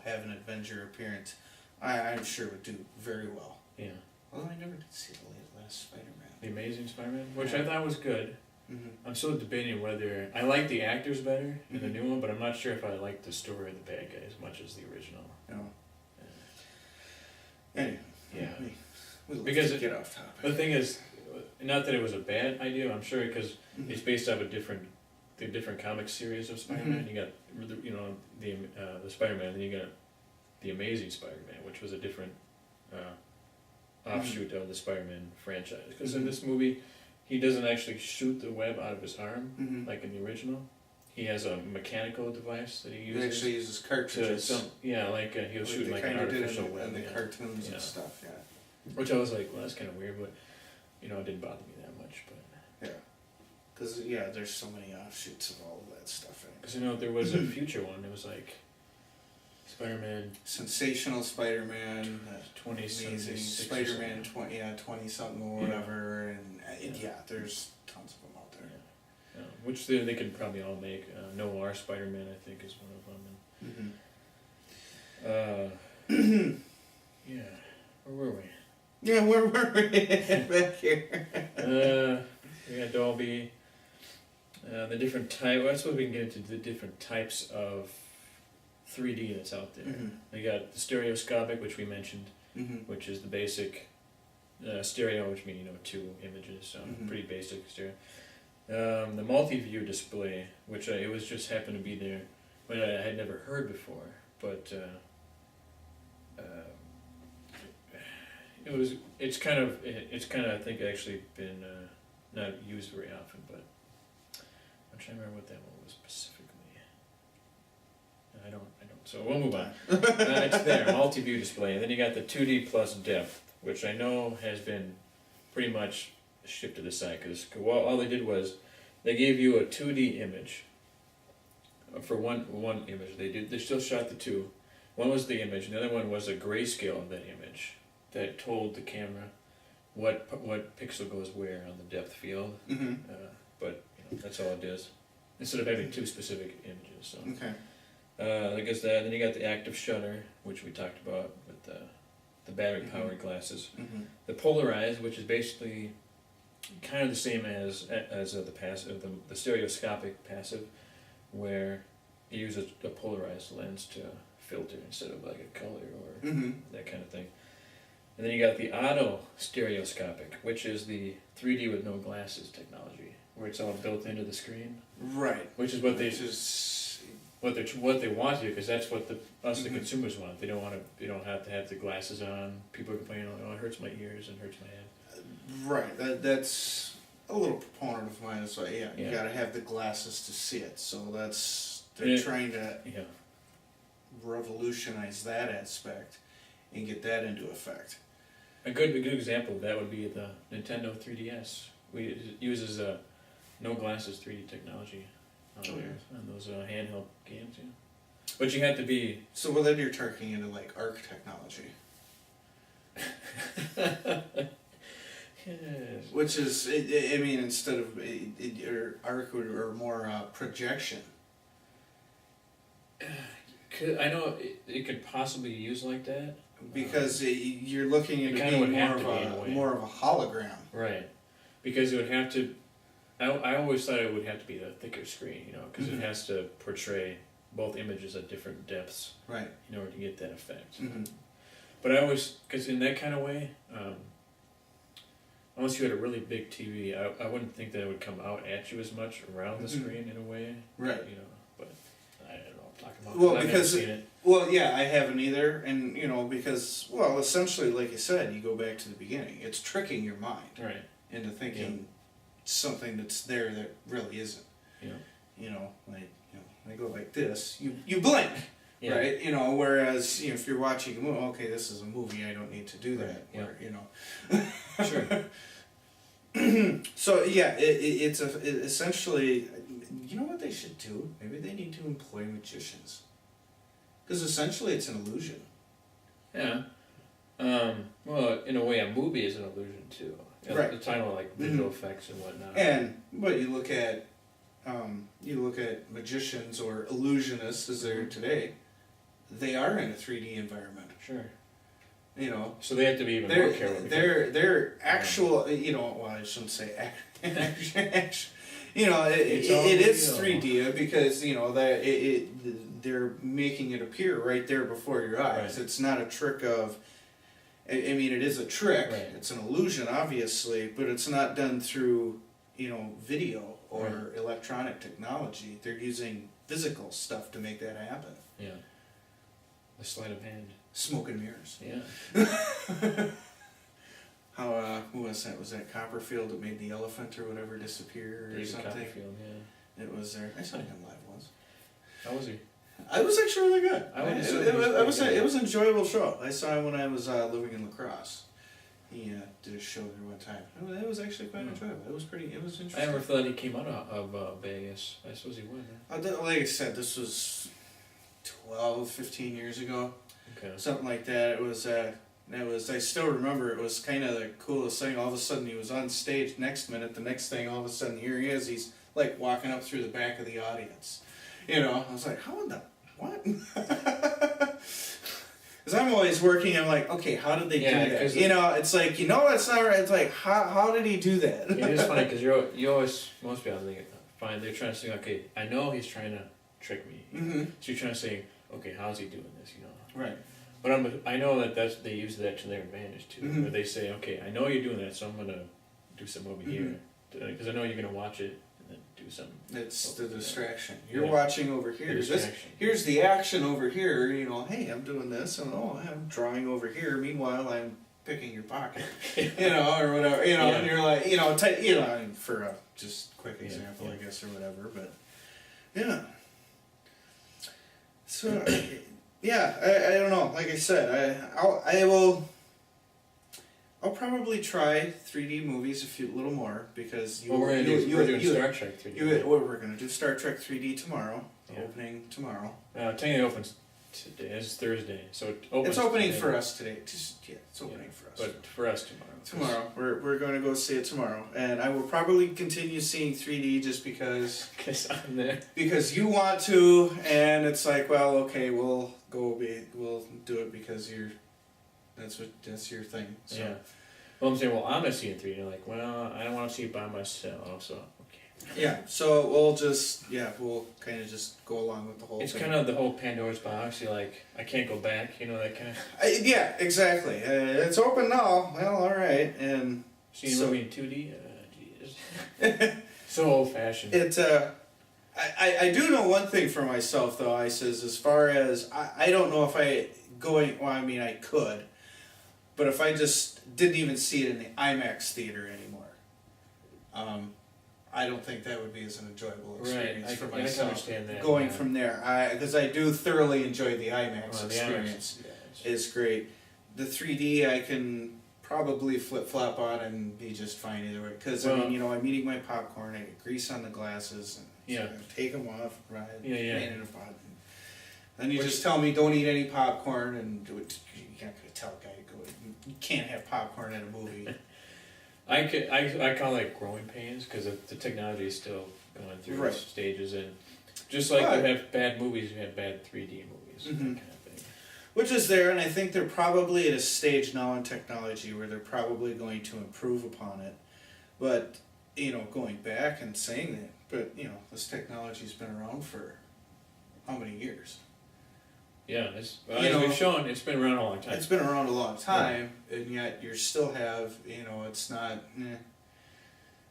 A: have an Avenger appearance, I'm sure would do very well.
B: Yeah.
A: Although I never did see the last Spider-Man.
B: The Amazing Spider-Man, which I thought was good.
A: Mm-hmm.
B: I'm still debating whether I like the actors better in the new one, but I'm not sure if I like the story of the bad guy as much as the original.
A: No. Anyway.
B: Yeah.
A: Because get off topic.
B: The thing is, not that it was a bad idea. I'm sure because it's based off the different comic series of Spider-Man. You got the Spider-Man, then you got the Amazing Spider-Man, which was a different offshoot of the Spider-Man franchise. Because in this movie, he doesn't actually shoot the web out of his arm like in the original. He has a mechanical device that he uses.
A: He actually uses cartridges.
B: He'll shoot like an artificial web.
A: In the cartoons and stuff, yeah.
B: Which I was like, well, that's kind of weird, but, it didn't bother me that much. But
A: yeah. Because, there's so many offshoots of all of that stuff.
B: Because, there was a future one. It was like Spider-Man.
A: Sensational Spider-Man.
B: 20-something.
A: Amazing Spider-Man 20-something or whatever. And, there's tons of them out there.
B: Yeah. Which they could probably all make. Noir Spider-Man, I think, is one of them. Yeah. Where were we?
A: Yeah, where were we? Back here.
B: We got Dolby. The different type. Well, I suppose we can get into the different types of 3D that's out there. We got the stereoscopic, which we mentioned, which is the basic stereo, which means 2 images, so pretty basic stereo. The multi-view display, which it was just happened to be there, but I had never heard before. But it's kind of I think actually been not used very often, but I'm trying to remember what that one was specifically. I don't. So we'll move on. It's there, multi-view display, and then you got the 2D plus depth, which I know has been pretty much shipped to the side because all they did was they gave you a 2D image for one image. They still shot the two. One was the image, and the other one was a grayscale of that image that told the camera what pixel goes where on the depth field. But that's all it is. Instead of having 2 specific images. So.
A: Okay.
B: I guess that. Then you got the active shutter, which we talked about with the battery powered glasses. The polarized, which is basically kind of the same as the passive, the stereoscopic passive, where you use a polarized lens to filter instead of like a color or that kind of thing. And then you got the auto stereoscopic, which is the 3D with no glasses technology, where it's all built into the screen.
A: Right.
B: Which is what they want to do, because that's what the consumers want. They don't have to have the glasses on. People are complaining, it hurts my ears and hurts my head.
A: Right. That's a little proponent of mine. So you got to have the glasses to see it. So they're trying to revolutionize that aspect and get that into effect.
B: A good example of that would be the Nintendo 3DS. It uses no glasses 3D technology on those handheld games. Yeah. But you have to be...
A: So then you're turning into like ARC technology.
B: Yes.
A: Which is, I mean, instead of or arc or more projection.
B: I know it could possibly be used like that.
A: Because you're looking into being more of a hologram.
B: Right. Because it would have to... I always thought it would have to be a thicker screen, because it has to portray both images at different depths.
A: Right.
B: In order to get that effect.
A: Mm-hmm.
B: But I always... Because in that kind of way... unless you had a really big TV, I wouldn't think that it would come out at you as much around the screen in a way.
A: Right.
B: But I don't know what I'm talking about.
A: Well,
B: I've
A: because
B: never seen it.
A: Well, yeah, I haven't either, and because essentially, like you said, you go back to the beginning. It's tricking your mind into thinking something that's there that really isn't. Yeah. I go like this. You blink. Yeah. Right, whereas if you're watching a movie, okay, this is a movie, I don't need to do that.
B: Right. Yeah.
A: Sure. So yeah, it's essentially, you know what they should do? Maybe they need to employ magicians, because essentially it's an illusion.
B: Yeah. Well, in a way, a movie is an illusion too.
A: Right.
B: The time of visual effects and whatnot.
A: And but you look at magicians or illusionists as they're today. They are in a 3D environment.
B: Sure.
A: So
B: they have to be even more careful.
A: They're actual. Well, I shouldn't say action. It is 3D because they're making it appear right there before your eyes. Right. It's not a trick of. I mean, it is a trick. Right. It's an illusion, obviously, but it's not done through video or electronic technology. They're using physical stuff to make that happen.
B: Yeah. The sleight of hand. Smoke
A: and mirrors.
B: Yeah.
A: How, who was that? Was that Copperfield that made the elephant or whatever disappear or something?
B: Copperfield, yeah.
A: It was there. I saw him live once.
B: How was he?
A: I was actually really good. It was an enjoyable show. I saw him when I was living in La Crosse. He did a show there one time. It was actually quite enjoyable. It was interesting.
B: I never thought he came out of Vegas. I suppose he would. Huh?
A: Like I said, this was 12, 15 years ago.
B: Okay.
A: Something like that. It was, I still remember, it was kind of the coolest thing. All of a sudden he was on stage, next minute, the next thing, all of a sudden here he is. He's like walking up through the back of the audience. I was like, how in the, what? Because I'm always working, I'm like, okay, how did they do that? It's like, that's not right. It's like, how did he do that?
B: It is funny because you always, most people find they're trying to say, okay, I know he's trying to trick me. Mm-hmm. So you're trying to say, okay, how's he doing this?
A: Right.
B: But I know that they use that to their advantage too. Mm-hmm. Where they say, okay, I know you're doing that, so I'm gonna do something over here because I know you're gonna watch it and then do something.
A: It's the distraction. You're watching over here. Here's the action over here. Hey, I'm doing this, and I'm drawing over here. Meanwhile, I'm picking your pocket, or whatever. And you're like, for a just quick example, I guess, or whatever. But yeah. So. Yeah, I don't know. Like I said, I'll probably try 3D movies a little more because
B: we're doing Star Trek 3D.
A: We're gonna do Star Trek 3D tomorrow. Opening tomorrow.
B: Technically opens today. It's Thursday, so
A: it's opening today. For us today. It's opening for us.
B: But for us tomorrow.
A: Tomorrow, we're going to go see it tomorrow, and I will probably continue seeing 3D just because.
B: Because I'm there.
A: Because you want to, and it's like, well, okay, we'll do it because that's your thing. So.
B: Yeah. Well, I'm saying, I'm gonna see it in 3D. You're like, well, I don't want to see it by myself, so okay.
A: Yeah. So we'll kind of just go along with the whole.
B: It's
A: thing.
B: kind of the whole Pandora's box. You're like, I can't go back. That kind of.
A: Yeah, exactly. It's open now. Well, all right, and.
B: Seeing a movie in 2D. Jeez. So old fashioned.
A: I do know one thing for myself though. I says as far as I don't know if I I could, but if I just didn't even see it in the IMAX theater anymore, I don't think that would be as an enjoyable experience for myself. I can understand that. Going from there, because I do thoroughly enjoy the IMAX experience. It's great. The 3D I can probably flip-flop on and be just fine either way. Because I'm eating my popcorn, I get grease on the glasses, and so I take them off, right? In a pot. Then you just tell me don't eat any popcorn and do it. You're not going to tell a guy to go. You can't have popcorn at a movie.
B: I call it growing pains because the technology is still going through
A: Right.
B: its stages, and just like you have bad movies, you have bad 3D movies, that kind of thing.
A: Which is there, and I think they're probably at a stage now in technology where they're probably going to improve upon it. But, going back and saying that, but, this technology's been around for how many years?
B: Yeah, as we've shown, it's been around a long time.
A: It's been around a long time, and yet you still have, it's not...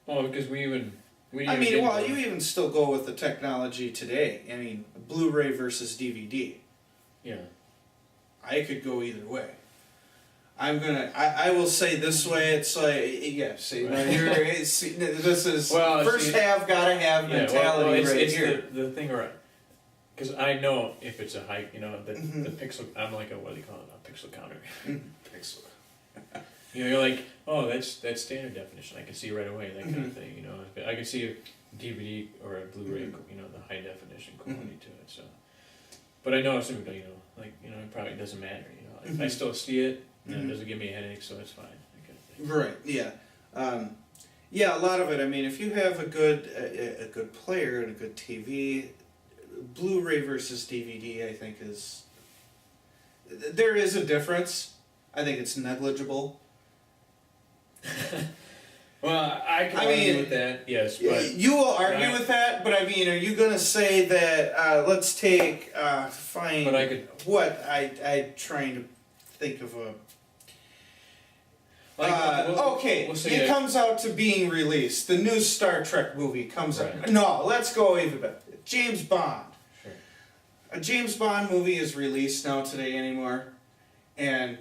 B: Well, because you
A: even still go with the technology today. I mean, Blu-ray versus DVD.
B: Yeah.
A: I could go either way. I will say this way, it's like, this is have, gotta have mentality
B: it's
A: here.
B: The thing where, because I know if it's a high, the pixel, I'm like what do you call it, a pixel counter.
A: Pixel.
B: You're like, oh, that's standard definition, I can see right away, that kind of thing, I can see a DVD or a Blu-ray, the high definition quality to it, so. But I know, it probably doesn't matter, if I still see it, it doesn't give me a headache, so it's fine. That kind of thing.
A: Right. Yeah. Yeah. A lot of it. I mean, if you have a good player and a good TV, Blu-ray versus DVD, I think there is a difference. I think it's negligible.
B: Well, I can argue with that. Yes, but
A: you will argue with that. But I mean, are you going to say that? Let's take fine.
B: But I could.
A: What I trying to think of a. It comes out to being released. The new Star Trek movie comes out. No, let's go even better. James Bond.
B: Sure.
A: A James Bond movie is released now today anymore. And,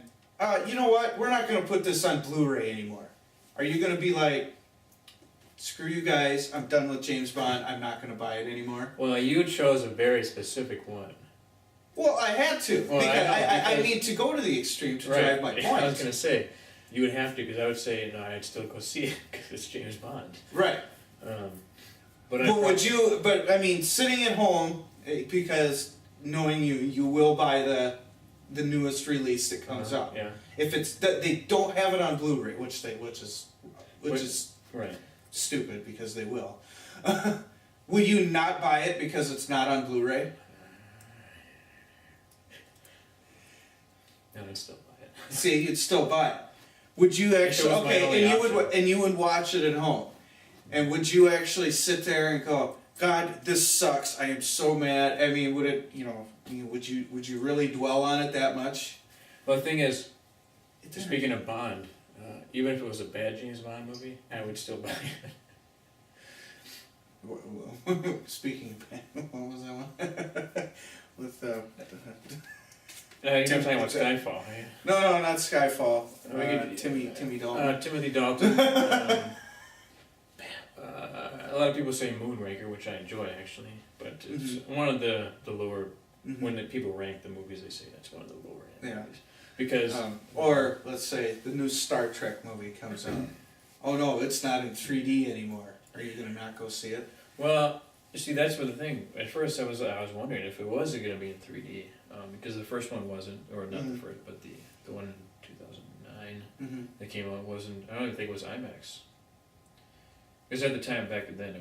A: you know what? We're not going to put this on Blu-ray anymore. Are you going to be like, screw you guys, I'm done with James Bond, I'm not going to buy it anymore?
B: Well, you chose a very specific one.
A: Well, I had to.
B: Well,
A: because I need to go to the extreme to drive my point.
B: I was going to say, you would have to, because I would say, no, I'd still go see it, because it's James Bond.
A: Right. But I mean, sitting at home, because knowing you will buy the newest release that comes out.
B: Yeah.
A: If it's they don't have it on Blu-ray, which is
B: right.
A: Stupid because they will. Will you not buy it because it's not on Blu-ray?
B: No, I'd still buy it.
A: See, you'd still buy it. Would you actually and you would watch it at home, and would you actually sit there and go, God, this sucks. I am so mad. I mean, would it? Would you really dwell on it that much?
B: Well, the thing is, speaking of Bond, even if it was a bad James Bond movie, I would still buy
A: it. Speaking of bad, what was that one? With
B: you're talking about Skyfall, right?
A: No, not Skyfall. Timmy Dalton.
B: Timothy Dalton. A lot of people say Moonraker, which I enjoy actually, but it's one of the lower. When the people rank the movies, they say that's one of the lower end movies. Because
A: or let's say the new Star Trek movie comes out. Oh no, it's not in 3D anymore. Are you gonna not go see it?
B: Well, you see, that's what the thing. At first, I was wondering if it was gonna be in 3D, because the first one wasn't, or not the first, but the one in 2009 that came out wasn't. I don't even think it was IMAX. Because at the time back then,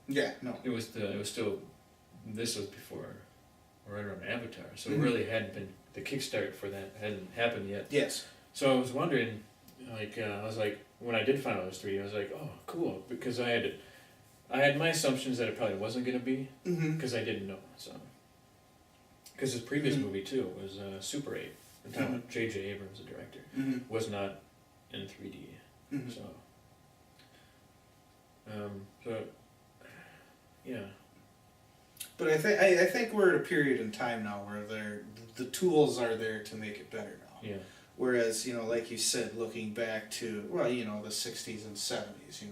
B: it was still. This was before, right around Avatar, so it really hadn't been. The kickstart for that hadn't happened yet.
A: Yes.
B: So I was wondering, I was like, when I did find out it was 3D, I was like, oh, cool, because I had my assumptions that it probably wasn't going to be, because I didn't know. So, because his previous movie too was Super 8. The time J.J. Abrams, the director, was not in 3D. So, yeah.
A: But I think we're at a period in time now where the tools are there to make it better now.
B: Yeah.
A: Whereas, like you said, looking back to, the 60s and 70s,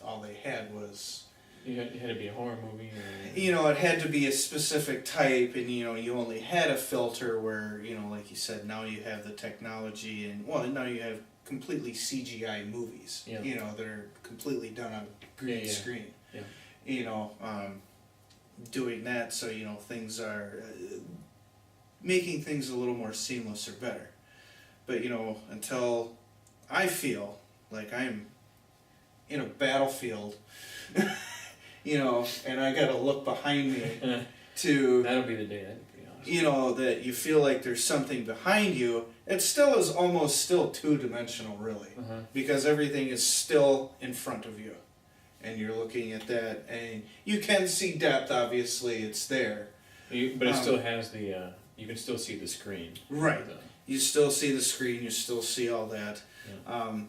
A: all they had was...
B: It had to be a horror movie.
A: It had to be a specific type, and, you only had a filter where, like you said, now you have the technology, and, now you have completely CGI movies, that are completely done on green screen. Yeah. Doing that, so things are making things a little more seamless or better. But until I feel like I'm in a battlefield, you know, and I got to look behind me to...
B: That'll be the day, that'd be pretty awesome.
A: You know, that you feel like there's something behind you. It still is almost still two-dimensional, really, because everything is still in front of you. And you're looking at that, and you can see depth, obviously, it's there.
B: But it still has the, you can still see the screen.
A: Right. You still see the screen, you still see all that.
B: Yeah.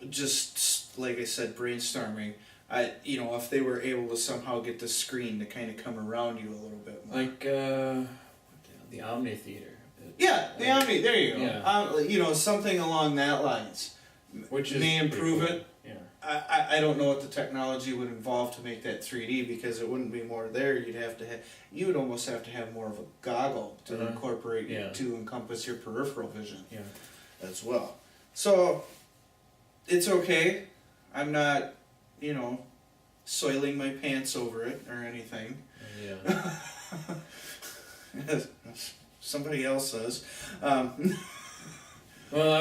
A: Just, like I said, brainstorming. You know, if they were able to somehow get the screen to kind of come around you a little bit more.
B: Like, the Omni Theater.
A: Yeah, the Omni, there you go.
B: Yeah.
A: You know, something along that lines.
B: Which is
A: may improve
B: cool.
A: it.
B: Yeah.
A: I don't know what the technology would involve to make that 3D, because it wouldn't be more there. You would almost have to have more of a goggle to incorporate, to encompass your peripheral vision as well. So, it's okay. I'm not, you know, soiling my pants over it or anything.
B: Yeah.
A: Somebody else says.
B: Well,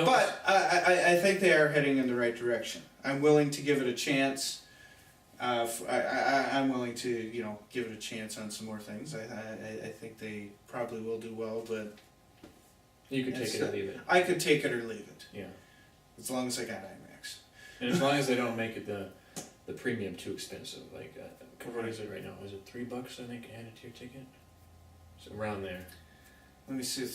A: but I think they are heading in the right direction. I'm willing to give it a chance. I'm willing to, you know, give it a chance on some more things. I think they probably will do well, but...
B: You could take it or leave it.
A: I could take it or leave it.
B: Yeah.
A: As long as I got IMAX.
B: And as long as they don't make it the premium too expensive. Like, what is it right now? Is it $3, I think, added to your ticket? So around there.
A: Let me see,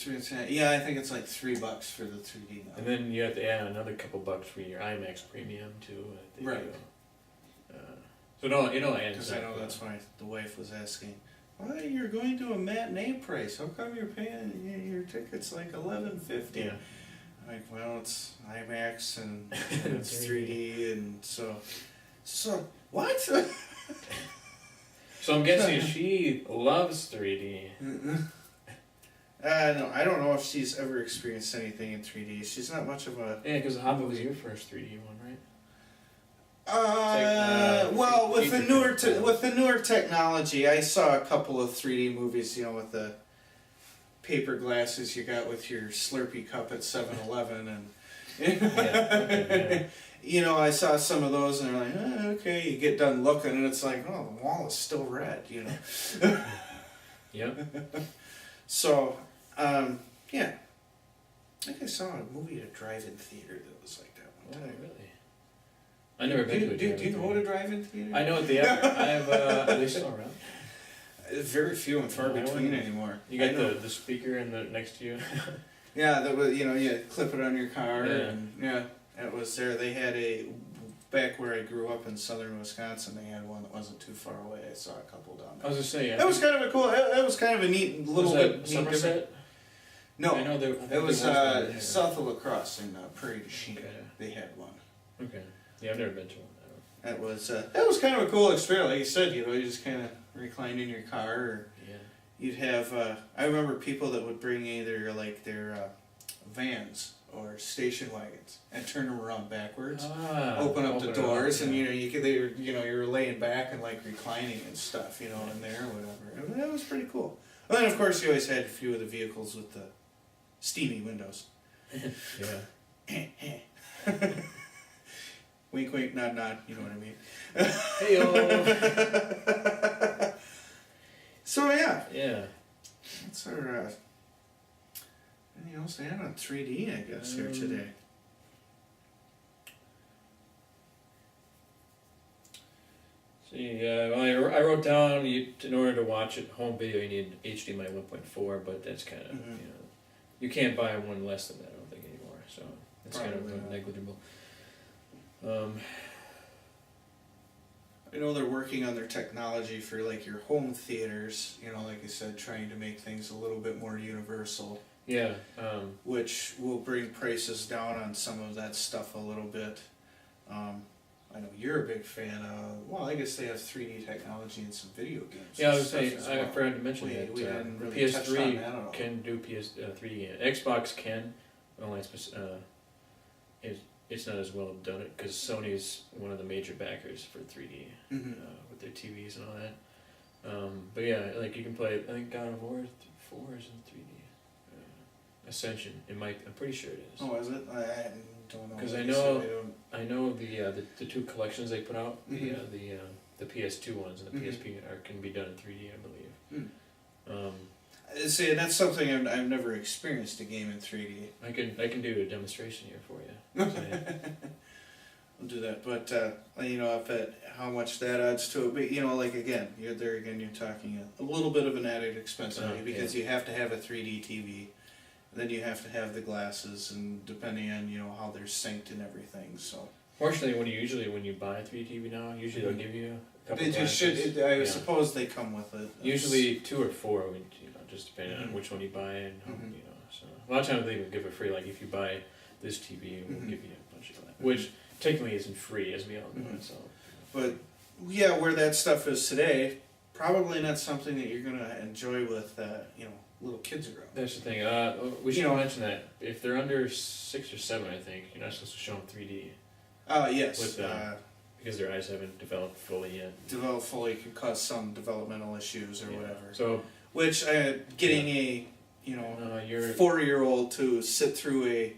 A: yeah, I think it's like $3 for the 3D now.
B: And then you have to add another couple bucks for your IMAX premium too.
A: Right.
B: So it all adds
A: Because
B: up.
A: I know that's why the wife was asking, why you're going to a matinee price? How come you're paying your ticket's like $11.50?
B: Yeah.
A: Like, well, it's IMAX and it's 3D, and so what?
B: So I'm guessing she loves 3D.
A: No, I don't know if she's ever experienced anything in 3D. She's not much of a...
B: Yeah, because The Hobbit was your first 3D one, right?
A: Well, with the newer technology, I saw a couple of 3D movies, you know, with the paper glasses you got with your Slurpee cup at 7-Eleven, and you know, I saw some of those, and they're like, okay, you get done looking, and it's like, oh, the wall is still red, you know.
B: Yep.
A: So, yeah. I think I saw a movie at a drive-in theater that was like that one time.
B: Oh, really? I never been to a drive-in theater.
A: Do you know what a drive-in theater?
B: I know what they are. I have, are they still around?
A: Very few and far between anymore.
B: You got the speaker in the next to you?
A: Yeah, that was, you know, you clip it on your car, and it was there. They had back where I grew up in southern Wisconsin, they had one that wasn't too far away. I saw a couple down there.
B: I was just saying.
A: That was kind of a cool, it was kind of a neat little bit.
B: Somerset?
A: No,
B: I know
A: it was south of La Crosse in Prairie du Chien. Okay. They had one.
B: Okay. Yeah, I've never been to one.
A: That was kind of a cool experience. Like you said, you know, you just kind of reclined in your car, or you'd have. I remember people that would bring either like their vans or station wagons and turn them around backwards, open up the doors, and you were laying back and like reclining and stuff, you know, in there or whatever. And that was pretty cool. And then of course you always had a few of the vehicles with the steamy windows.
B: Yeah.
A: Wink, wink, nod, nod. You know what I mean.
B: Hey-o.
A: So yeah.
B: Yeah.
A: That's our. Anything else to add on 3D? I guess here today.
B: See, well, I wrote down in order to watch it home video you need HDMI 1.4, but that's kind of you know, you can't buy one less than that, I don't think anymore. So it's kind of negligible.
A: I know they're working on their technology for like your home theaters. You know, like I said, trying to make things a little bit more universal.
B: Yeah.
A: Which will bring prices down on some of that stuff a little bit. I know you're a big fan of. Well, I guess they have 3D technology in some video games.
B: Yeah, I was saying, I forgot to mention that
A: we didn't really
B: PS3
A: touch on that at all.
B: can do 3D. Xbox can, only it's not as well done it because Sony's one of the major backers for 3D with their TVs and all that. But yeah, like you can play. I think God of War 4 is in 3D. Ascension. I'm pretty sure it is.
A: Oh, is it? I don't know.
B: Because I know the two collections they put out, the PS2 ones and the PSP can be done in 3D, I believe.
A: See, and that's something I've never experienced, a game in 3D.
B: I can do a demonstration here for you.
A: We'll do that, but how much that adds to it. But like again, you're talking a little bit of an added expense on you because you have to have a 3D TV, then you have to have the glasses, and depending on how they're synced and everything. So fortunately,
B: when you buy a 3D TV now, usually they'll give you a couple.
A: They just should. I suppose they come with it.
B: Usually 2 or 4, just depending on which one you buy and So a lot of times they will give it free. Like if you buy this TV, we'll give you a bunch of that, which technically isn't free, as we all know. So,
A: but yeah, where that stuff is today, probably not something that you're gonna enjoy with little kids around.
B: That's the thing. We should mention that if they're under 6 or 7, I think you're not supposed to show them 3D.
A: Yes.
B: Because their eyes haven't developed fully yet.
A: Developed fully could cause some developmental issues or whatever.
B: So,
A: which getting a 4-year-old to sit through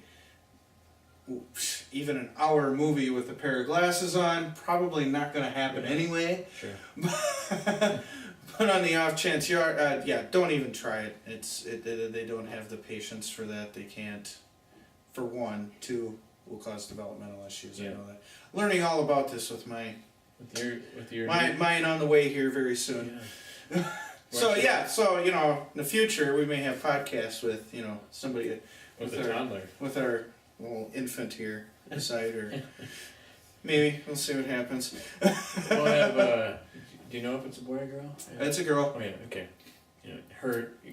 A: even an hour movie with a pair of glasses on, probably not going to happen anyway.
B: Sure.
A: But on the off chance you are, don't even try it. They don't have the patience for that. They can't. For one, 2 will cause developmental issues. I know that. Learning all about this with mine on the way here very soon.
B: Yeah.
A: So in the future we may have podcasts with somebody
B: with a toddler,
A: with our little infant here beside, or maybe we'll see what happens.
B: We'll have. Do you know if it's a boy or girl? Yeah.
A: It's a girl.
B: Oh yeah, okay.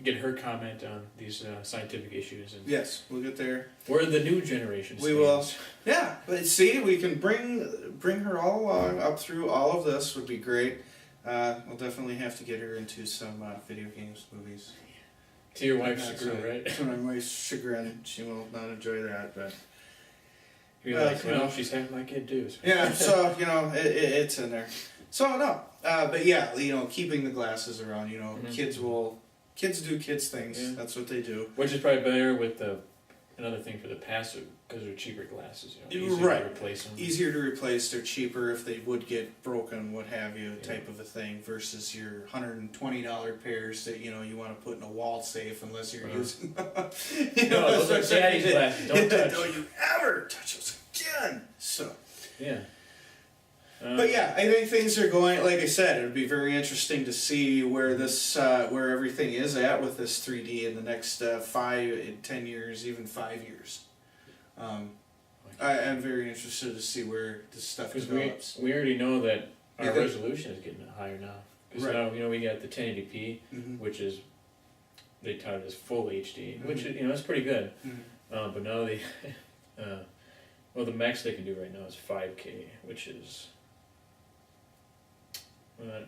B: Get her comment on these scientific issues. And
A: yes, we'll get there.
B: We're the new generation.
A: We will. Yeah, but see, we can bring her all along up through all of this. Would be great. We'll definitely have to get her into some video games, movies.
B: To your wife's chagrin, right?
A: To my wife's chagrin, she will not enjoy that, but.
B: You're like, she's having my kid too. So.
A: Yeah, so it's in there. So no, but yeah, keeping the glasses around. Kids do kids things. Yeah. That's what they do.
B: Which is probably better with another thing for the passive, because they're cheaper glasses. Easier to replace them.
A: Easier to replace. They're cheaper if they would get broken, what have you, type of a thing, versus your $120 pairs that you want to put in a wall safe unless you're using.
B: No, those are daddy's glasses.
A: Don't you ever touch those again. So.
B: Yeah.
A: But yeah, I think things are going. Like I said, it would be very interesting to see where where everything is at with this 3D in the next 5, 10 years, even 5 years. I'm very interested to see where this stuff develops.
B: We already know that our resolution is getting higher now. Because now we got the 1080p, which is they touted as full HD, which that's pretty good. But now the max they can do right now is 5K, which is.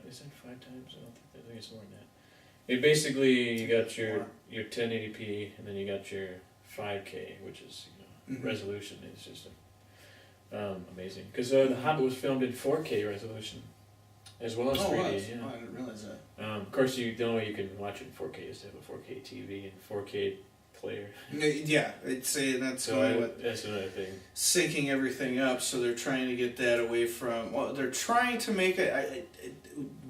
B: Is that 5 times? I think it's more than that. Basically, you got your 1080p, and then you got your 5K, which is resolution is just amazing. Because The Hobbit was filmed in 4K resolution, as well as 3D.
A: Oh,
B: Yeah.
A: I didn't realize that.
B: Of course, the only way you can watch it in 4K is to have a 4K TV and 4K player.
A: Yeah, that's
B: another thing.
A: Syncing everything up, so they're trying to get that away from. Well, they're trying to make it.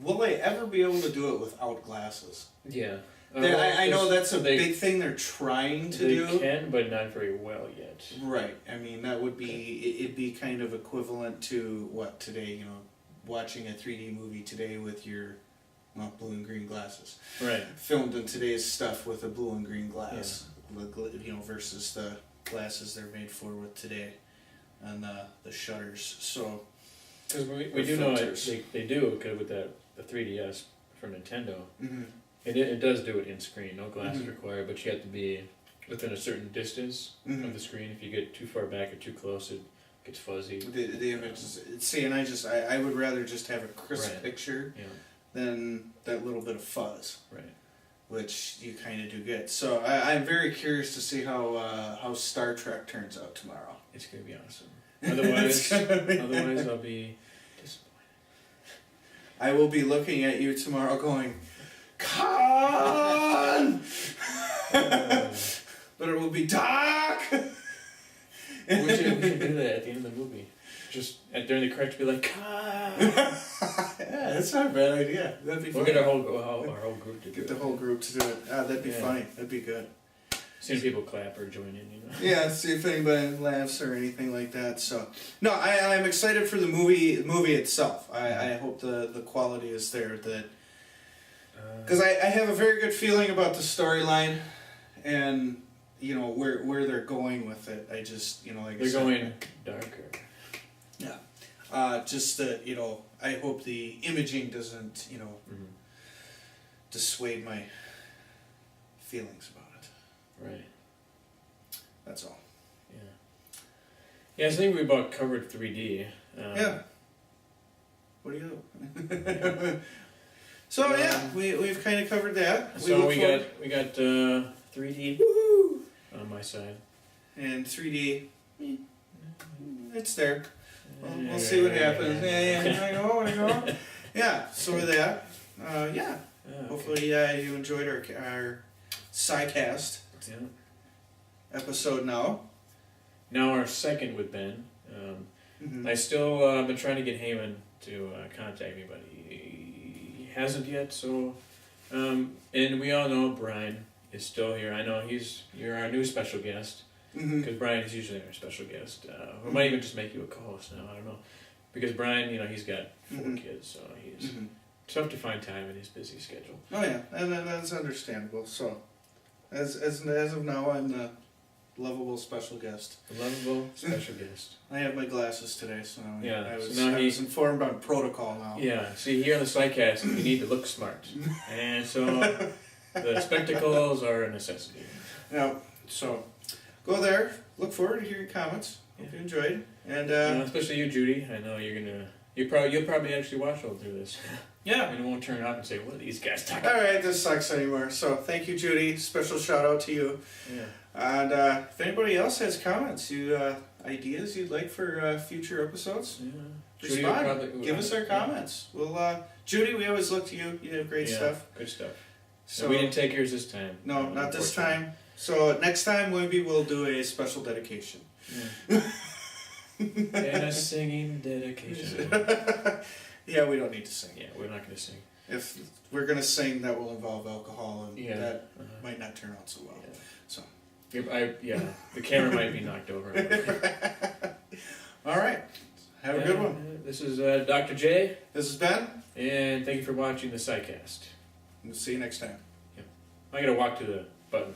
A: Will they ever be able to do it without glasses?
B: Yeah.
A: I know that's a big thing they're trying to do.
B: They can, but not very well yet.
A: Right. I mean, that would be it'd be kind of equivalent to what today. Watching a 3D movie today with your blue and green glasses.
B: Right.
A: Filmed in today's stuff with a blue and green glass. Yeah. Versus the glasses they're made for with today, and the shutters. So.
B: Because we do know they do with the 3DS from Nintendo. It does do it in screen, no glasses required, but you have to be within a certain distance of the screen. If you get too far back or too close, it gets fuzzy.
A: The images. See, and I would rather just have a crisp picture than that little bit of fuzz. Right. Which you kind of do get. So I'm very curious to see how Star Trek turns out tomorrow.
B: It's going to be awesome. Otherwise I'll be disappointed.
A: I will be looking at you tomorrow going, Con! but it will be Doc.
B: We should do that at the end of the movie. Just during the credits, be like, ah.
A: Yeah, that's not a bad idea. That'd be.
B: We'll
A: funny.
B: get our whole group to do it.
A: Get the whole group to do it. Ah, that'd be funny. That'd be good.
B: See if people clap or join in,
A: Yeah, see if anybody laughs or anything like that. So, no, I'm excited for the movie itself. I hope the quality is there. Because I have a very good feeling about the storyline, and where they're going with it. I just like
B: they're going darker.
A: Yeah, just that I hope the imaging doesn't dissuade my feelings about it.
B: Right.
A: That's all.
B: Yeah. Yeah, I think we about covered 3D.
A: Yeah. What do you? So yeah, we've kind of covered that.
B: So we got 3D on my side.
A: And 3D, it's there. We'll see what happens. Yeah, I know. Yeah, so with that, yeah.
B: Okay.
A: Hopefully you enjoyed our SciCast episode now.
B: Now our second with Ben. I still been trying to get Heyman to contact me, but he hasn't yet. So, and we all know Brian is still here. I know you're our new special guest because Brian is usually our special guest. We might even just make you a co-host now. I don't know, because Brian, he's got 4 kids, so he's tough to find time in his busy schedule.
A: Oh yeah, and that's understandable. So, as of now, I'm the lovable special guest.
B: The lovable special guest.
A: I have my glasses today, so I was informed on protocol now.
B: Yeah, see, here on the SciCast, you need to look smart. And so, the spectacles are a necessity.
A: Yeah, so, go there, look forward to hearing comments. Hope you enjoyed. And
B: especially you, Judy. I know you'll probably actually watch all through this.
A: Yeah.
B: And it won't turn out and say, what are these guys talking
A: about?
B: about?
A: Alright, this sucks anymore. So, thank you, Judy. Special shout out to you.
B: Yeah.
A: And if anybody else has comments, ideas you'd like for future episodes, respond. Give us our comments. We'll, Judy, we always look to you. You have great stuff.
B: Good stuff.
A: So
B: we didn't take yours this time.
A: No, not this time. So next time maybe we'll do a special dedication.
B: Yeah. And a singing dedication.
A: Yeah, we don't need to sing.
B: Yeah, we're not going to sing.
A: If we're going to sing, that will involve alcohol, and that might not turn out so well.
B: Yeah.
A: So.
B: The camera might be knocked over.
A: All right. Have a good one.
B: This is Dr.J.
A: This is Ben.
B: And thank you for watching the SciCast.
A: We'll see you next time.
B: Yep. I got to walk to the button.